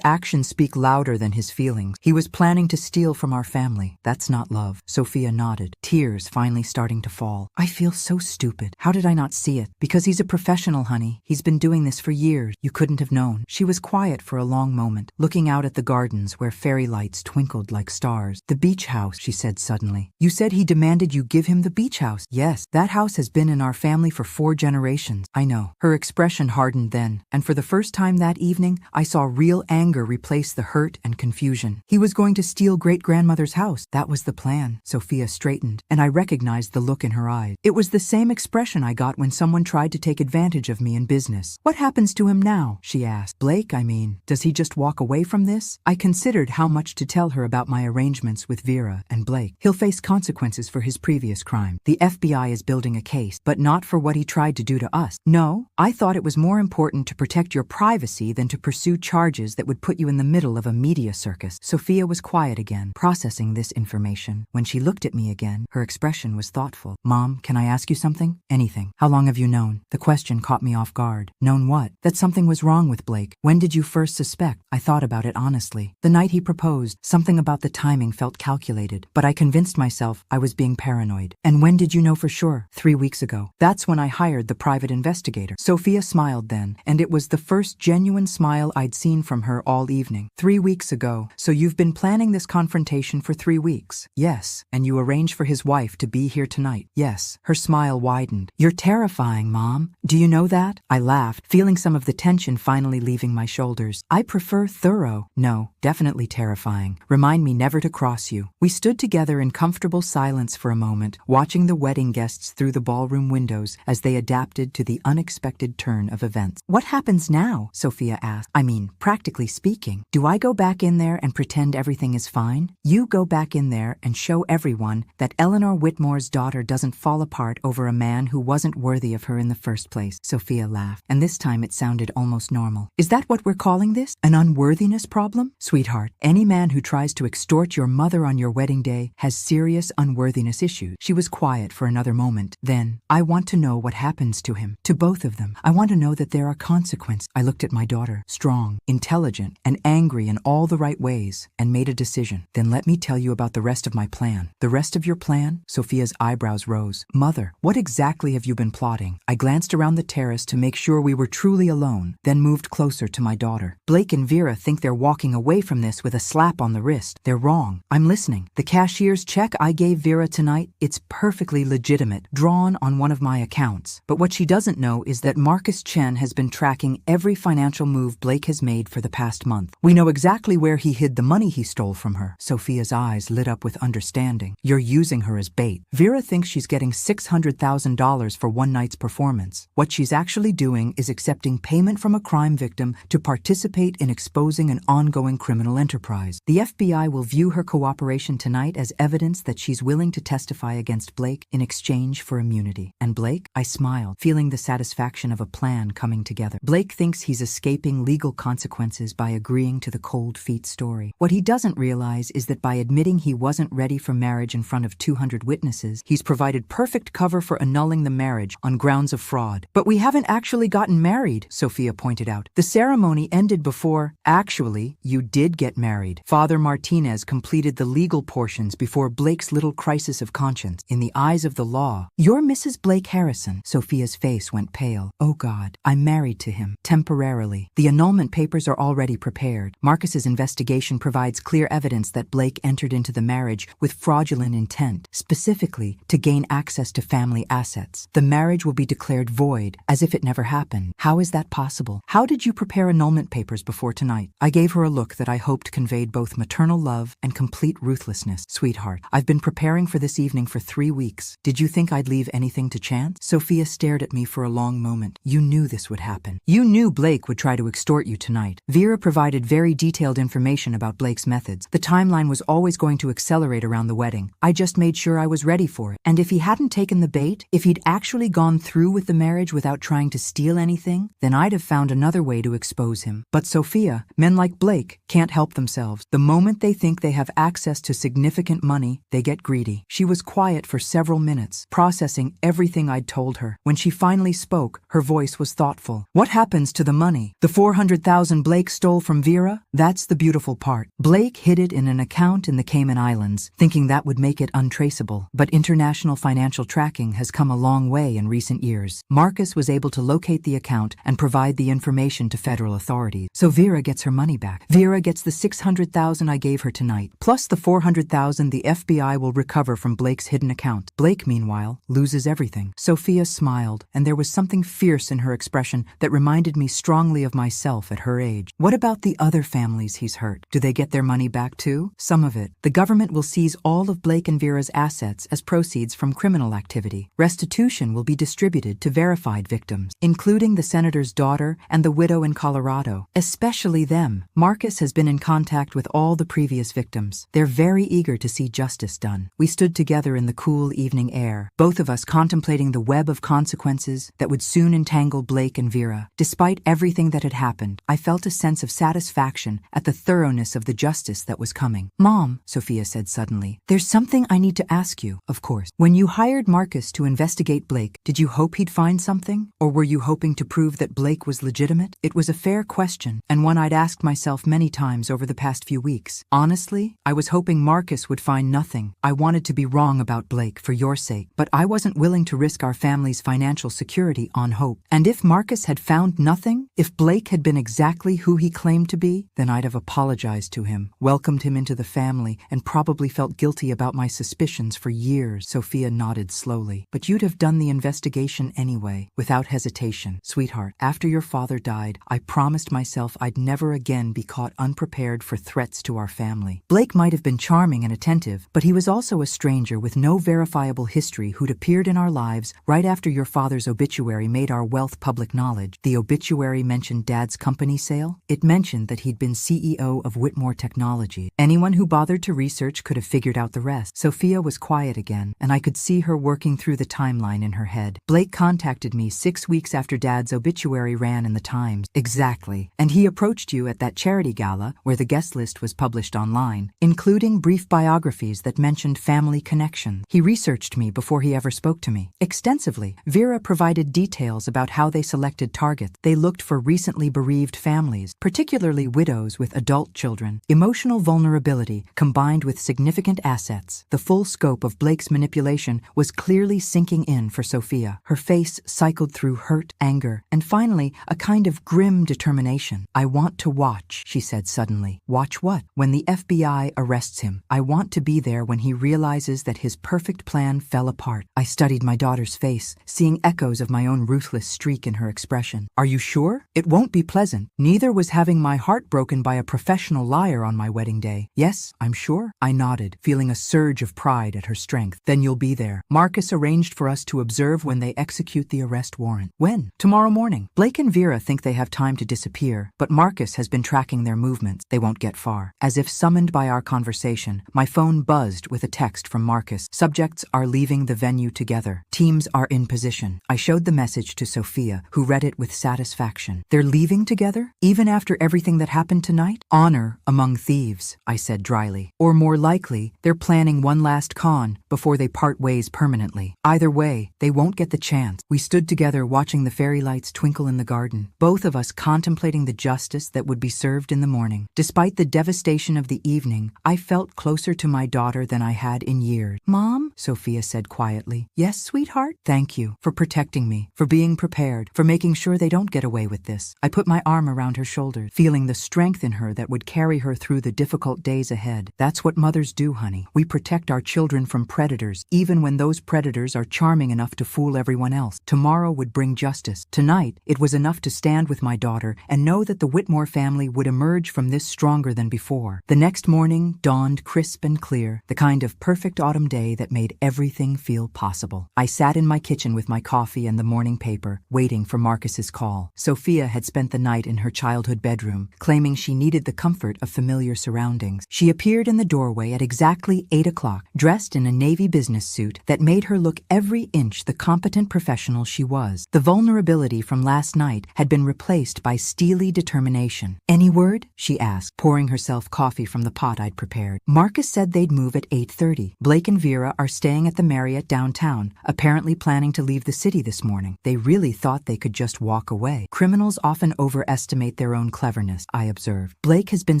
actions speak louder than his feelings. He was planning to steal from our family. That's not love. Sophia nodded, tears finally starting to fall. I feel so stupid. How did I not see it? Because he's a professional, honey. He's been doing this for years. You couldn't have known. She was quiet for a long moment, looking out at the gardens where fairy lights twinkled like stars. The beach house, she said suddenly. You said he demanded you give him the beach house. Yes, that house has been in our family for 4 generations. I know. Her expression hardened then, and for the first time that evening, I saw real anger replace the hurt and confusion. He was going to steal great-grandmother's house. That was the plan. Sophia straightened, and I recognized the look in her eyes. It was the same expression I got when someone tried to take advantage of me in business. What happens to him now? She asked. Blake, I mean. Does he just walk away from this? I considered how much to tell her about my arrangements with Vera and Blake. He'll face consequences for his previous crime. The FBI is building a case, but not for what he tried to do to us. No, I thought it was more important to protect your privacy than to pursue charges that would put you in the middle of a media circus. Sophia was quiet again, processing this information. When she looked at me again, her expression was thoughtful. Mom, can I ask you something? Anything. How long have you known? The question caught me off guard. Known what? That something was wrong with Blake. When did you first suspect? I thought about it honestly. The night he proposed, something about the timing felt calculated, but I convinced myself I was being paranoid. And when did you know for sure? 3 weeks ago. That's when I hired the private investigator. Sophia smiled then, and it was the first genuine smile I'd seen from her all evening. 3 weeks ago. So you've been planning this confrontation for 3 weeks? Yes. And you arranged for his wife to be here tonight? Yes. Her smile widened. You're terrifying, Mom. Do you know that? I laughed, feeling some of the tension finally leaving my shoulders. I prefer thorough. No, definitely terrifying. Remind me never to cross you. We stood together in comfortable silence for a moment, watching the wedding guests through the ballroom windows as they adapted to the unexpected turn of events. What happens now? Sophia asked. I mean, practically speaking. Do I go back in there and pretend everything is fine? You go back in there and show everyone that Eleanor Whitmore's daughter doesn't fall apart over a man who wasn't worthy of her in the first place. Sophia laughed, and this time it sounded almost normal. Is that what we're calling this? An unworthiness problem? Sweetheart, any man who tries to extort your mother on your wedding day has serious unworthiness issues. She was quiet for another moment. Then, I want to know what happens to him. To both of them. I want to know that there are consequences. I looked at my daughter, strong, intelligent, and angry in all the right ways, and made a decision. Then let me tell you about the rest of my plan. The rest of your plan? Sophia's eyebrows rose. Mother, what exactly have you been plotting? I glanced around the terrace to make sure we were truly alone, then moved closer to my daughter. Blake and Vera think they're walking away from this with a slap on the wrist. They're wrong. I'm listening. The cashier's check I gave Vera tonight, it's perfectly legitimate, drawn on one of my accounts. But what she doesn't know is that Marcus Chen has been tracking every financial move Blake has made for the past month. We know exactly where he hid the money he stole from her. Sophia's eyes lit up with understanding. You're using her as bait. Vera thinks she's getting $600,000 for one night's performance. What she's actually doing is accepting payment from a crime victim to participate in exposing an ongoing criminal enterprise. The FBI will view her cooperation tonight as evidence that she's willing to testify against Blake in exchange for immunity. And Blake? I smiled, feeling the satisfaction of a plan coming together. Blake thinks he's escaping legal consequences by agreeing to the cold feet story. What he doesn't realize is that by admitting he wasn't ready for marriage in front of 200 witnesses, he's provided perfect cover for annulling the marriage on grounds of fraud. But we haven't actually gotten married, Sophia pointed out. The ceremony ended before. Actually, you did get married. Father Martinez completed the legal portions before Blake's little crisis of conscience. In the eyes of the law, you're Mrs. Blake Harrison. Sophia's face went pale. Oh God, I'm married to him. Temporarily. The annulment papers are already prepared. Marcus's investigation provides clear evidence that Blake entered into the marriage with fraudulent intent, specifically to gain access to family assets. The marriage will be declared void, as if it never happened. How is that possible? How did you prepare annulment papers before tonight? I gave her a look that I hoped conveyed both maternal love and complete ruthlessness. Sweetheart, I've been preparing for this evening for 3 weeks. Did you think I'd leave anything to chance? Sophia stared at me for a long moment. You knew this would happen. You knew Blake would try to extort you tonight. Vera provided very detailed information about Blake's methods. The timeline was always going to accelerate around the wedding. I just made sure I was ready for it. And if he hadn't taken the bait, if he'd actually gone through with the marriage without trying to steal anything, then I'd have found another way to expose him. But Sophia, men like Blake, can't help themselves. The moment they think they have access to significant money, they get greedy. She was quiet for several minutes, processing everything I'd told her. When she finally spoke, her voice was thoughtful. What happens to the money? The $400,000 Blake stole from Vera? That's the beautiful part. Blake hid it in an account in the Cayman Islands, thinking that would make it untraceable. But international financial tracking has come a long way in recent years. Marcus was able to locate the account and provide the information to federal authorities. So Vera gets her money back. Vera gets the $600,000 I gave her tonight, plus the $400,000 the FBI will recover from Blake's hidden account. Blake, meanwhile, loses everything. Sophia smiled, and there was something fierce in her expression that reminded me strongly of myself at her age. What about the other families he's hurt? Do they get their money back too? Some of it. The government will seize all of Blake and Vera's assets as proceeds from criminal activity. Restitution will be distributed to verified victims, including the senator's daughter and the widow in Colorado. Especially them. Marcus has been in contact with all the previous victims. They're very eager to see justice done. We stood together in the cool evening air, both of us contemplating the web of consequences that would soon entangle Blake and Vera. Despite everything that had happened, I felt a sense of satisfaction at the thoroughness of the justice that was coming. Mom, Sophia said suddenly, there's something I need to ask you, of course. When you hired Marcus to investigate Blake, did you hope he'd find something? Or were you hoping to prove that Blake was legitimate? It was a fair question, and one I'd asked myself many times over the past few weeks. Honestly, I was hoping Marcus would find nothing. I wanted to be wrong about Blake for your sake, but I wasn't willing to risk our family's financial security on hope. And if Marcus had found nothing, if Blake had been exactly who he claimed to be, then I'd have apologized to him, welcomed him into the family, and probably felt guilty about my suspicions for years. Sophia nodded slowly. But you'd have done the investigation anyway, without hesitation. Sweetheart, after your father died, I promised myself I'd never again be caught unprepared for threats to our family. Blake might have been charming and attentive, but he was also a stranger with no verifiable history who'd appeared in our lives right after your father's obituary made our wealth public knowledge. The obituary mentioned Dad's company sale. It mentioned that he'd been CEO of Whitmore Technology. Anyone who bothered to research could have figured out the rest. Sophia was quiet again, and I could see her working through the timeline in her head. Blake contacted me 6 weeks after Dad's obituary ran in the Times. Exactly. And he approached you at that charity gala where the guest list was published online, including brief biographies that mentioned family connections. He researched me before he ever spoke to me. Extensively. Vera provided details about how they selected targets. They looked for recently bereaved families, particularly widows with adult children. Emotional vulnerability combined with significant assets. The full scope of Blake's manipulation was clearly sinking in for Sophia. Her face cycled through hurt, anger, and finally a kind of grim determination. I want to watch, she said suddenly. Watch what? When the FBI arrests him. I want to be there when he realizes that his perfect plan fell apart. I studied my daughter's face, seeing echoes of my own ruthless streak in her expression. Are you sure? It won't be pleasant. Neither was having my heart broken by a professional liar on my wedding day. Yes, I'm sure. I nodded, feeling a surge of pride at her strength. Then you'll be there. Marcus arranged for us to observe when they execute the arrest warrant. When? Tomorrow morning. Blake and Vera think they have time to disappear, but Marcus has been tracking their movements. They won't get far. As if summoned by our conversation, my phone phone buzzed with a text from Marcus. Subjects are leaving the venue together. Teams are in position. I showed the message to Sophia, who read it with satisfaction. They're leaving together? Even after everything that happened tonight? Honor among thieves, I said dryly. Or more likely, they're planning one last con before they part ways permanently. Either way, they won't get the chance. We stood together watching the fairy lights twinkle in the garden, both of us contemplating the justice that would be served in the morning. Despite the devastation of the evening, I felt closer to my daughter than I had in years. Mom, Sophia said quietly. Yes, sweetheart? Thank you for protecting me, for being prepared, for making sure they don't get away with this. I put my arm around her shoulder, feeling the strength in her that would carry her through the difficult days ahead. That's what mothers do, honey. We protect our children from predators, even when those predators are charming enough to fool everyone else. Tomorrow would bring justice. Tonight, it was enough to stand with my daughter and know that the Whitmore family would emerge from this stronger than before. The next morning dawned crisp and clear, the kind of perfect autumn day that made everything feel possible. I sat in my kitchen with my coffee and the morning paper, waiting for Marcus's call. Sophia had spent the night in her childhood bedroom, claiming she needed the comfort of familiar surroundings. She appeared in the doorway at exactly 8 o'clock, dressed in a navy business suit that made her look every inch the competent professional she was. The vulnerability from last night had been replaced by steely determination. Any word? She asked, pouring herself coffee from the pot I'd prepared. Marcus said they'd move at 8:30. Blake and Vera are staying at the Marriott downtown, apparently planning to leave the city this morning. They really thought they could just walk away. Criminals often overestimate their own cleverness, I observed. Blake has been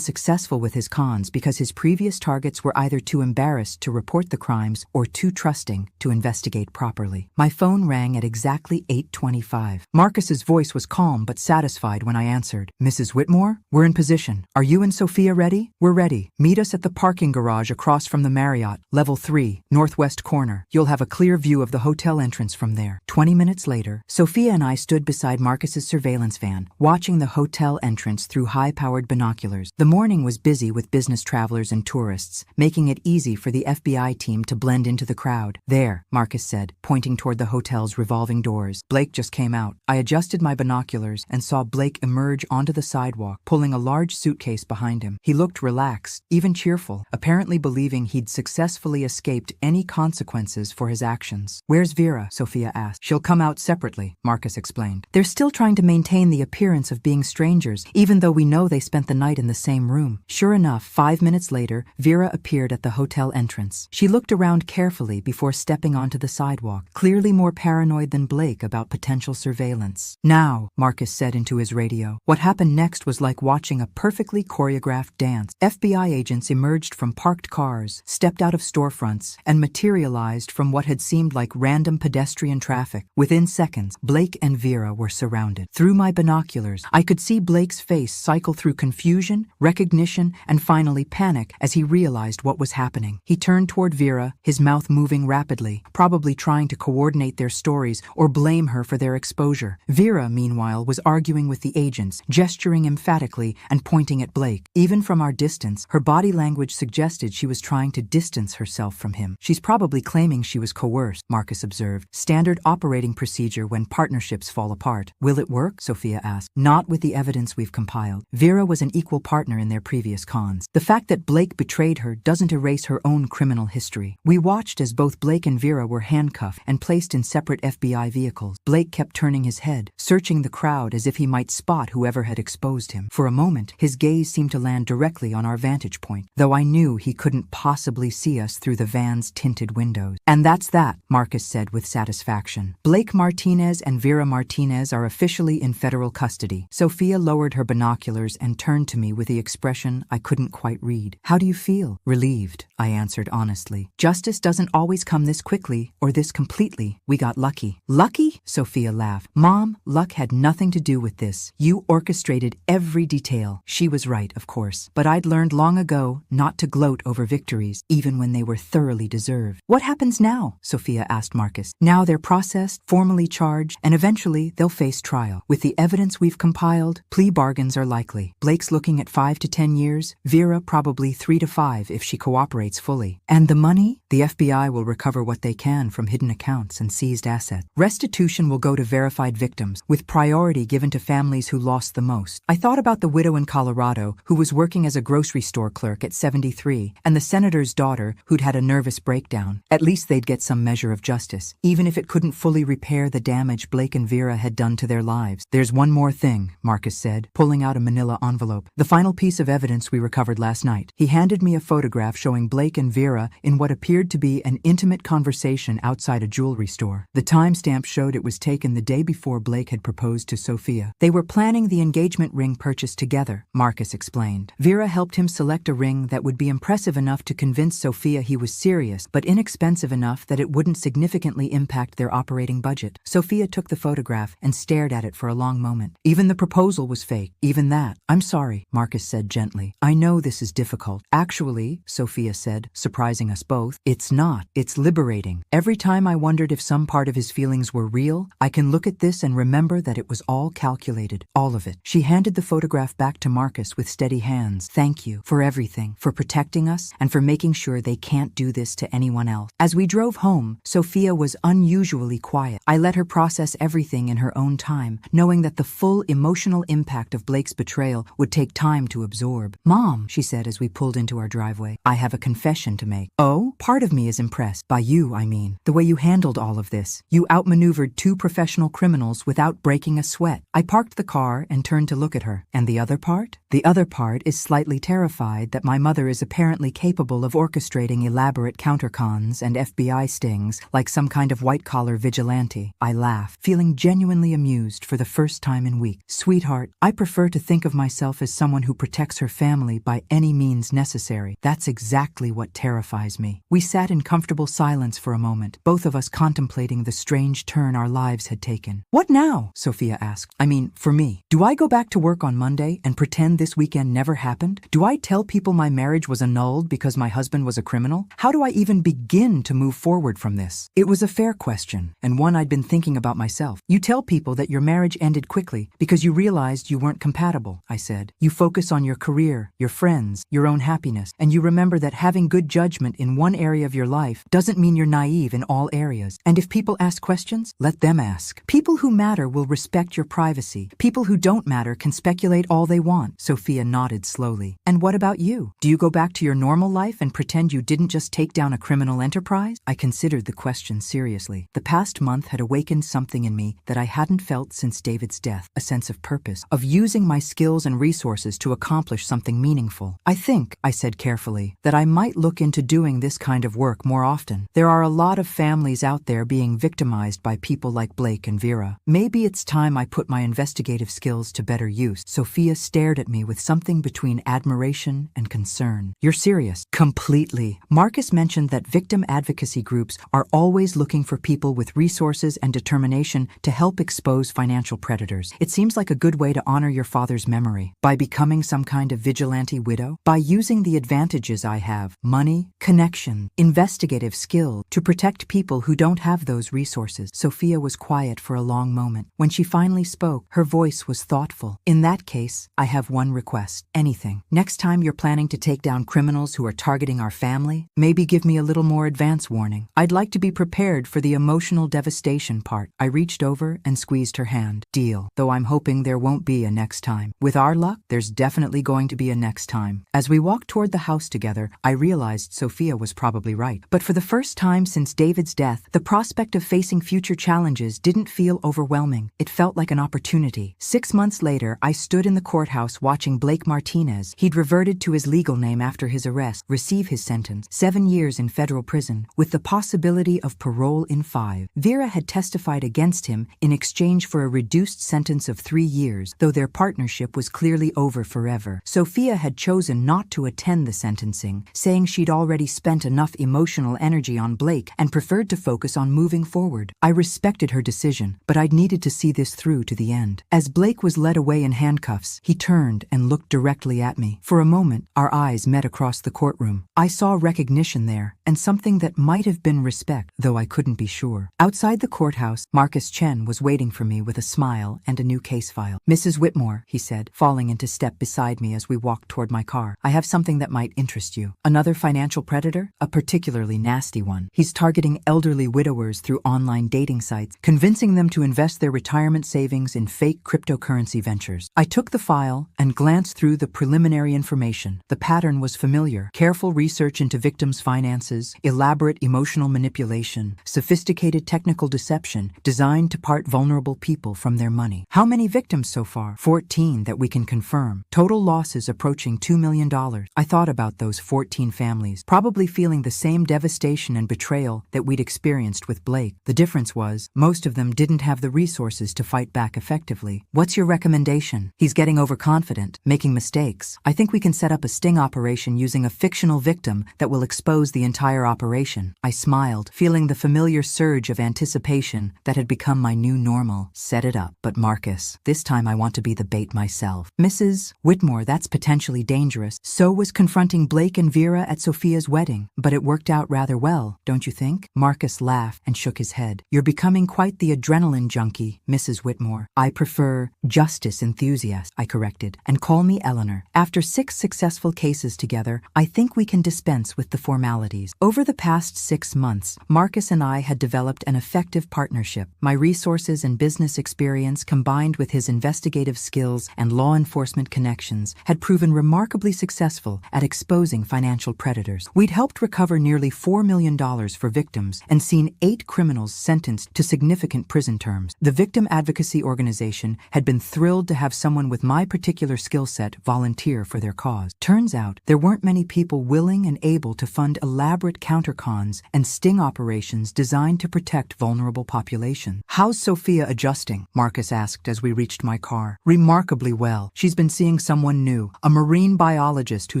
successful with his cons because his previous targets were either too embarrassed to report the crimes or too trusting to investigate properly. My phone rang at exactly 8:25. Marcus's voice was calm but satisfied when I answered. Mrs. Whitmore, we're in position. Are you and Sophia ready? We're ready. Meet us at the parking garage across from the Marriott, level 3, northwest corner. You'll have a clear view of the hotel entrance from there. 20 minutes later, Sophia and I stood beside Marcus's surveillance van, watching the hotel entrance through high-powered binoculars. The morning was busy with business travelers and tourists, making it easy for the FBI team to blend into the crowd. There, Marcus said, pointing toward the hotel's revolving doors. Blake just came out. I adjusted my binoculars and saw Blake emerge onto the sidewalk, pulling a large suitcase behind him. He looked relaxed, even cheerful, apparently believing he'd successfully escaped any consequences for his actions. Where's Vera? Sophia asked. She'll come out separately, Marcus explained. They're still trying to maintain the appearance of being strangers, even though we know they spent the night in the same room. Sure enough, 5 minutes later, Vera appeared at the hotel entrance. She looked around carefully before stepping onto the sidewalk, clearly more paranoid than Blake about potential surveillance. Now, Marcus said into his radio. What happened next was like watching a perfectly choreographed dance. FBI agents emerged from parked cars, stepped out of storefronts, and materialized from what had seemed like random pedestrian traffic. Within seconds, Blake and Vera were surrounded. Through my binoculars, I could see Blake's face cycle through confusion, recognition, and finally panic as he realized what was happening. He turned toward Vera, his mouth moving rapidly, probably trying to coordinate their stories or blame her for their exposure. Vera, meanwhile, was arguing with the agents, gesturing emphatically and pointing at Blake. Even from our distance, her body language suggested she was trying to distance herself from him. She's probably claiming she was coerced, Marcus observed. Standard operating procedure when partnerships fall apart. Will it work? Sophia asked. Not with the evidence we've compiled. Vera was an equal partner in their previous cons. The fact that Blake betrayed her doesn't erase her own criminal history. We watched as both Blake and Vera were handcuffed and placed in separate FBI vehicles. Blake kept turning his head, searching the crowd as if he might spot whoever had exposed him. For a moment, his gaze seemed to land directly on our vantage point, though I knew he couldn't possibly see us through the van's tinted windows. And that's that, Marcus said with satisfaction. Blake Martinez and Vera Martinez are officially in federal custody. Sophia lowered her binoculars and turned to me with the expression I couldn't quite read. How do you feel? Relieved, I answered honestly. Justice doesn't always come this quickly or this completely. We got lucky. Lucky? Sophia laughed. Mom, luck had nothing to do with this. You orchestrated every detail. She was right, of course. But I'd learned long ago not to gloat over victories, even when they were thoroughly deserved. deserved. What happens now? Sophia asked Marcus. Now they're processed, formally charged, and eventually they'll face trial. With the evidence we've compiled, plea bargains are likely. Blake's looking at 5 to 10 years, Vera probably 3 to 5 if she cooperates fully. And the money? The FBI will recover what they can from hidden accounts and seized assets. Restitution will go to verified victims, with priority given to families who lost the most. I thought about the widow in Colorado who was working as a grocery store clerk at 73, and the senator's daughter who'd had a nervous breakdown. At least they'd get some measure of justice, even if it couldn't fully repair the damage Blake and Vera had done to their lives. There's one more thing, Marcus said, pulling out a manila envelope. The final piece of evidence we recovered last night. He handed me a photograph showing Blake and Vera in what appeared to be an intimate conversation outside a jewelry store. The timestamp showed it was taken the day before Blake had proposed to Sophia. They were planning the engagement ring purchase together, Marcus explained. Vera helped him select a ring that would be impressive enough to convince Sophia he was serious, but inexpensive enough that it wouldn't significantly impact their operating budget. Sophia took the photograph and stared at it for a long moment. Even the proposal was fake. Even that. I'm sorry, Marcus said gently. I know this is difficult. Actually, Sophia said, surprising us both, it's not. It's liberating. Every time I wondered if some part of his feelings were real, I can look at this and remember that it was all calculated. All of it. She handed the photograph back to Marcus with steady hands. Thank you for everything, for protecting us, and for making sure they can't do this to anyone else. As we drove home, Sophia was unusually quiet. I let her process everything in her own time, knowing that the full emotional impact of Blake's betrayal would take time to absorb. Mom, she said as we pulled into our driveway, I have a confession to make. Oh? Part of me is impressed. By you, I mean. The way you handled all of this. You outmaneuvered 2 professional criminals without breaking a sweat. I parked the car and turned to look at her. And the other part? The other part is slightly terrified that my mother is apparently capable of orchestrating elaborate countercons and FBI stings like some kind of white-collar vigilante. I laughed, feeling genuinely amused for the first time in weeks. Sweetheart, I prefer to think of myself as someone who protects her family by any means necessary. That's exactly what terrifies me. We sat in comfortable silence for a moment, both of us contemplating the strange turn our lives had taken. What now? Sophia asked. I mean, for me. Do I go back to work on Monday and pretend this weekend never happened? Do I tell people my marriage was annulled because my husband was a criminal? How do I even begin to move forward from this? It was a fair question, and one I'd been thinking about myself. You tell people that your marriage ended quickly because you realized you weren't compatible, I said. You focus on your career, your friends, your own happiness, and you remember that having good judgment in one area of your life doesn't mean you're naive in all areas. And if people ask questions, let them ask. People who matter will respect your privacy. People who don't matter can speculate all they want. Sophia nodded slowly. And what about you? Do you go back to your normal life and pretend you didn't just take down a criminal enterprise? I considered the question seriously. The past month had awakened something in me that I hadn't felt since David's death, a sense of purpose, of using my skills and resources to accomplish something meaningful. I think, I said carefully, that I might look into doing this kind of work more often. There are a lot of families out there being victimized by people like Blake and Vera. Maybe it's time I put my investigative skills to better use. Sophia stared at me with something between admiration and concern. You're serious? Completely. Marcus mentioned that victim advocacy groups are always looking for people with resources and determination to help expose financial predators. It seems like a good way to honor your father's memory. By becoming some kind of vigilante widow? By using the advantages I have, money, connection, investigative skill, to protect people who don't have those resources. Sophia was quiet for a long moment. When she finally spoke, her voice was thoughtful. In that case, I have one request. Anything. Next time you're planning to take down criminals who are targeting our family, maybe give me a little more advance warning. I'd like to be prepared for the emotional devastation part. I reached over and squeezed her hand. Deal. Though I'm hoping there won't be a next time. With our luck, there's definitely going to be a next time. As we walked toward the house together, I realized Sophia was probably right. But for the first time since David's death, the prospect of facing future challenges didn't feel overwhelming. It felt like an opportunity. 6 months later, I stood in the courthouse watching Blake Martinez. He'd reverted to his legal name after his arrest, receive his sentence, 7 years in federal prison, with the possibility of parole in 5. Vera had testified against him in exchange for a reduced sentence of 3 years, though their partnership was clearly over forever. Sophia had chosen not to attend the sentencing, saying she'd already spent enough emotional energy on Blake and preferred to focus on moving forward. I respected her decision, but I'd needed to see this through to the end. As Blake was led away in handcuffs, he turned and looked directly at me. For a moment, our eyes met across the courtroom. I saw recognition there, and and something that might have been respect, though I couldn't be sure. Outside the courthouse, Marcus Chen was waiting for me with a smile and a new case file. "Mrs. Whitmore," he said, falling into step beside me as we walked toward my car, "I have something that might interest you. Another financial predator? A particularly nasty one. He's targeting elderly widowers through online dating sites, convincing them to invest their retirement savings in fake cryptocurrency ventures." I took the file and glanced through the preliminary information. The pattern was familiar. Careful research into victims' finances, elaborate emotional manipulation, sophisticated technical deception designed to part vulnerable people from their money. How many victims so far? 14 that we can confirm. Total losses approaching $2 million. I thought about those 14 families, probably feeling the same devastation and betrayal that we'd experienced with Blake. The difference was, most of them didn't have the resources to fight back effectively. "What's your recommendation?" "He's getting overconfident, making mistakes. I think we can set up a sting operation using a fictional victim that will expose the entire operation." I smiled, feeling the familiar surge of anticipation that had become my new normal. "Set it up. But Marcus, this time I want to be the bait myself." "Mrs. Whitmore, that's potentially dangerous." So was confronting Blake and Vera at Sophia's wedding. But it worked out rather well, don't you think? Marcus laughed and shook his head. "You're becoming quite the adrenaline junkie, Mrs. Whitmore." "I prefer justice enthusiast," I corrected. "And call me Eleanor. After 6 successful cases together, I think we can dispense with the formalities." Over the past 6 months, Marcus and I had developed an effective partnership. My resources and business experience, combined with his investigative skills and law enforcement connections, had proven remarkably successful at exposing financial predators. We'd helped recover nearly $4 million for victims and seen 8 criminals sentenced to significant prison terms. The victim advocacy organization had been thrilled to have someone with my particular skill set volunteer for their cause. Turns out, there weren't many people willing and able to fund elaborate countercons and sting operations designed to protect vulnerable populations. "How's Sophia adjusting?" Marcus asked as we reached my car. "Remarkably well. She's been seeing someone new, a marine biologist who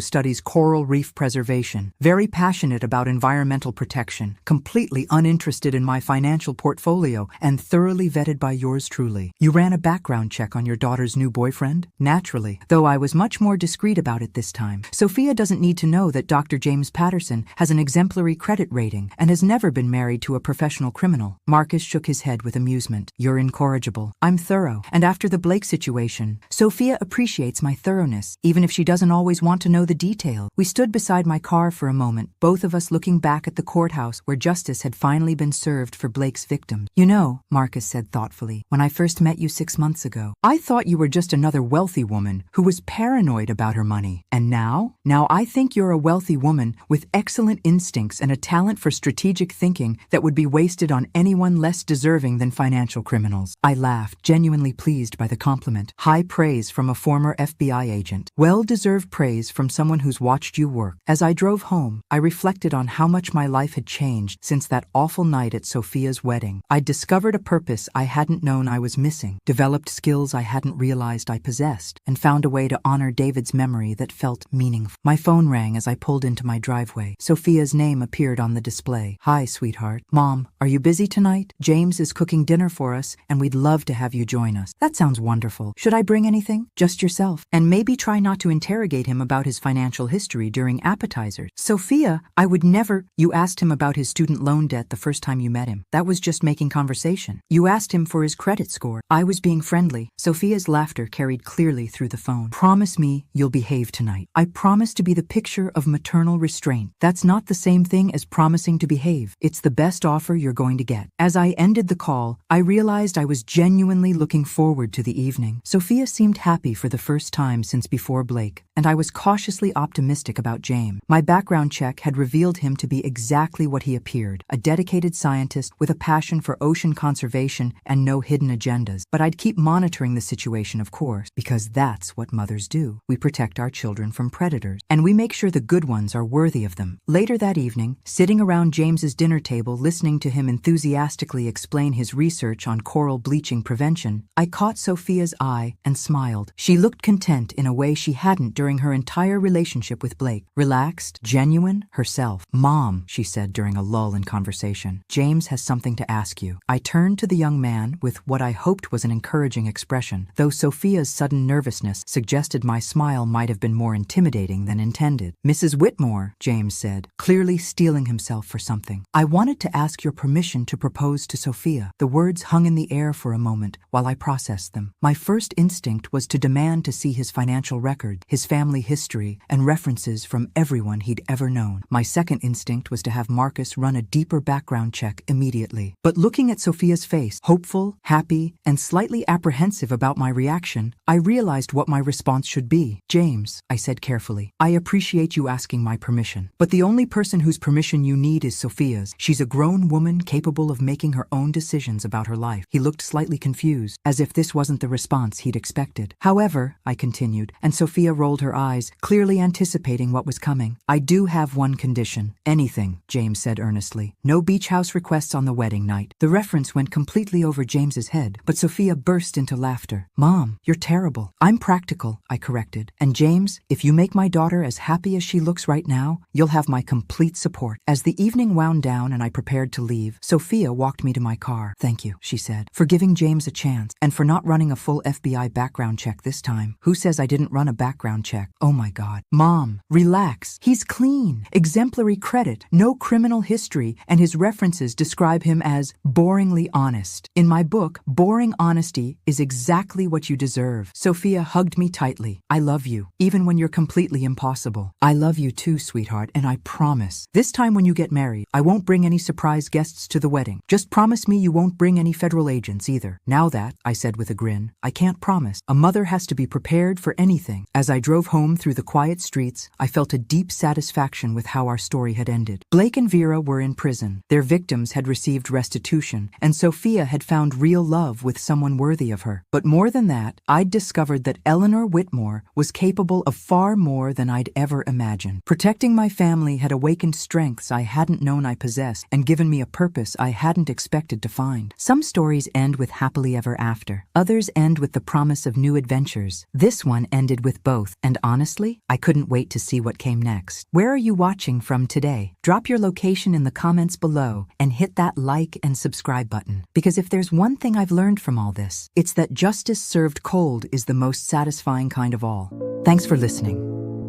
studies coral reef preservation, very passionate about environmental protection, completely uninterested in my financial portfolio, and thoroughly vetted by yours truly." "You ran a background check on your daughter's new boyfriend?" "Naturally, though I was much more discreet about it this time. Sophia doesn't need to know that Dr. James Patterson has an exemplary credit rating and has never been married to a professional criminal." Marcus shook his head with amusement. "You're incorrigible. I'm thorough, and after the Blake situation, Sophia appreciates my thoroughness, even if she doesn't always want to know the detail." We stood beside my car for a moment, both of us looking back at the courthouse where justice had finally been served for Blake's victims. "You know," Marcus said thoughtfully, "when I first met you 6 months ago, I thought you were just another wealthy woman who was paranoid about her money. And now? Now I think you're a wealthy woman with excellent instincts and a talent for strategic thinking that would be wasted on anyone less deserving than financial criminals." I laughed, genuinely pleased by the compliment. High praise from a former FBI agent. Well-deserved praise from someone who's watched you work. As I drove home, I reflected on how much my life had changed since that awful night at Sophia's wedding. I'd discovered a purpose I hadn't known I was missing, developed skills I hadn't realized I possessed, and found a way to honor David's memory that felt meaningful. My phone rang as I pulled into my driveway. Sophia's name appeared on the display. "Hi, sweetheart. Mom, are you busy tonight? James is cooking dinner for us, and we'd love to have you join us." "That sounds wonderful. Should I bring anything?" "Just yourself. And maybe try not to interrogate him about his financial history during appetizers." "Sophia, I would never—" "You asked him about his student loan debt the first time you met him. That was just making conversation. You asked him for his credit score. I was being friendly." Sophia's laughter carried clearly through the phone. "Promise me you'll behave tonight." "I promise to be the picture of maternal restraint." "That's not the same thing as promising to behave. It's the best offer you're going to get." As I ended the call, I realized I was genuinely looking forward to the evening. Sophia seemed happy for the first time since before Blake, and I was cautiously optimistic about James. My background check had revealed him to be exactly what he appeared, a dedicated scientist with a passion for ocean conservation and no hidden agendas. But I'd keep monitoring the situation, of course, because that's what mothers do. We protect our children from predators, and we make sure the good ones are worthy of them. Later that evening, sitting around James's dinner table listening to him enthusiastically explain his research on coral bleaching prevention, I caught Sophia's eye and smiled. She looked content in a way she hadn't during during her entire relationship with Blake. Relaxed, genuine, herself. "Mom," she said during a lull in conversation, "James has something to ask you." I turned to the young man with what I hoped was an encouraging expression, though Sophia's sudden nervousness suggested my smile might have been more intimidating than intended. "Mrs. Whitmore," James said, clearly steeling himself for something, "I wanted to ask your permission to propose to Sophia." The words hung in the air for a moment while I processed them. My first instinct was to demand to see his financial record, his family history, and references from everyone he'd ever known. My second instinct was to have Marcus run a deeper background check immediately. But looking at Sophia's face, hopeful, happy, and slightly apprehensive about my reaction, I realized what my response should be. "James," I said carefully, "I appreciate you asking my permission, but the only person whose permission you need is Sophia's. She's a grown woman capable of making her own decisions about her life." He looked slightly confused, as if this wasn't the response he'd expected. "However," I continued, and Sophia rolled her eyes, clearly anticipating what was coming, "I do have one condition." "Anything," James said earnestly. "No beach house requests on the wedding night." The reference went completely over James's head, but Sophia burst into laughter. "Mom, you're terrible." "I'm practical," I corrected. "And James, if you make my daughter as happy as she looks right now, you'll have my complete support." As the evening wound down and I prepared to leave, Sophia walked me to my car. "Thank you," she said, "for giving James a chance, and for not running a full FBI background check this time." "Who says I didn't run a background check?" "Oh my God." "Mom, relax. He's clean. Exemplary credit, no criminal history, and his references describe him as boringly honest. In my book, boring honesty is exactly what you deserve." Sophia hugged me tightly. "I love you, even when you're completely impossible." "I love you too, sweetheart, and I promise, this time when you get married, I won't bring any surprise guests to the wedding. Just promise me you won't bring any federal agents either." "Now that," I said with a grin, "I can't promise. A mother has to be prepared for anything." As I drove home through the quiet streets, I felt a deep satisfaction with how our story had ended. Blake and Vera were in prison. Their victims had received restitution, and Sophia had found real love with someone worthy of her. But more than that, I'd discovered that Eleanor Whitmore was capable of far more than I'd ever imagined. Protecting my family had awakened strengths I hadn't known I possessed and given me a purpose I hadn't expected to find. Some stories end with happily ever after. Others end with the promise of new adventures. This one ended with both, and honestly, I couldn't wait to see what came next. Where are you watching from today? Drop your location in the comments below and hit that like and subscribe button. Because if there's one thing I've learned from all this, it's that justice served cold is the most satisfying kind of all. Thanks for listening.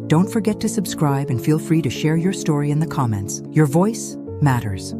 Don't forget to subscribe and feel free to share your story in the comments. Your voice matters.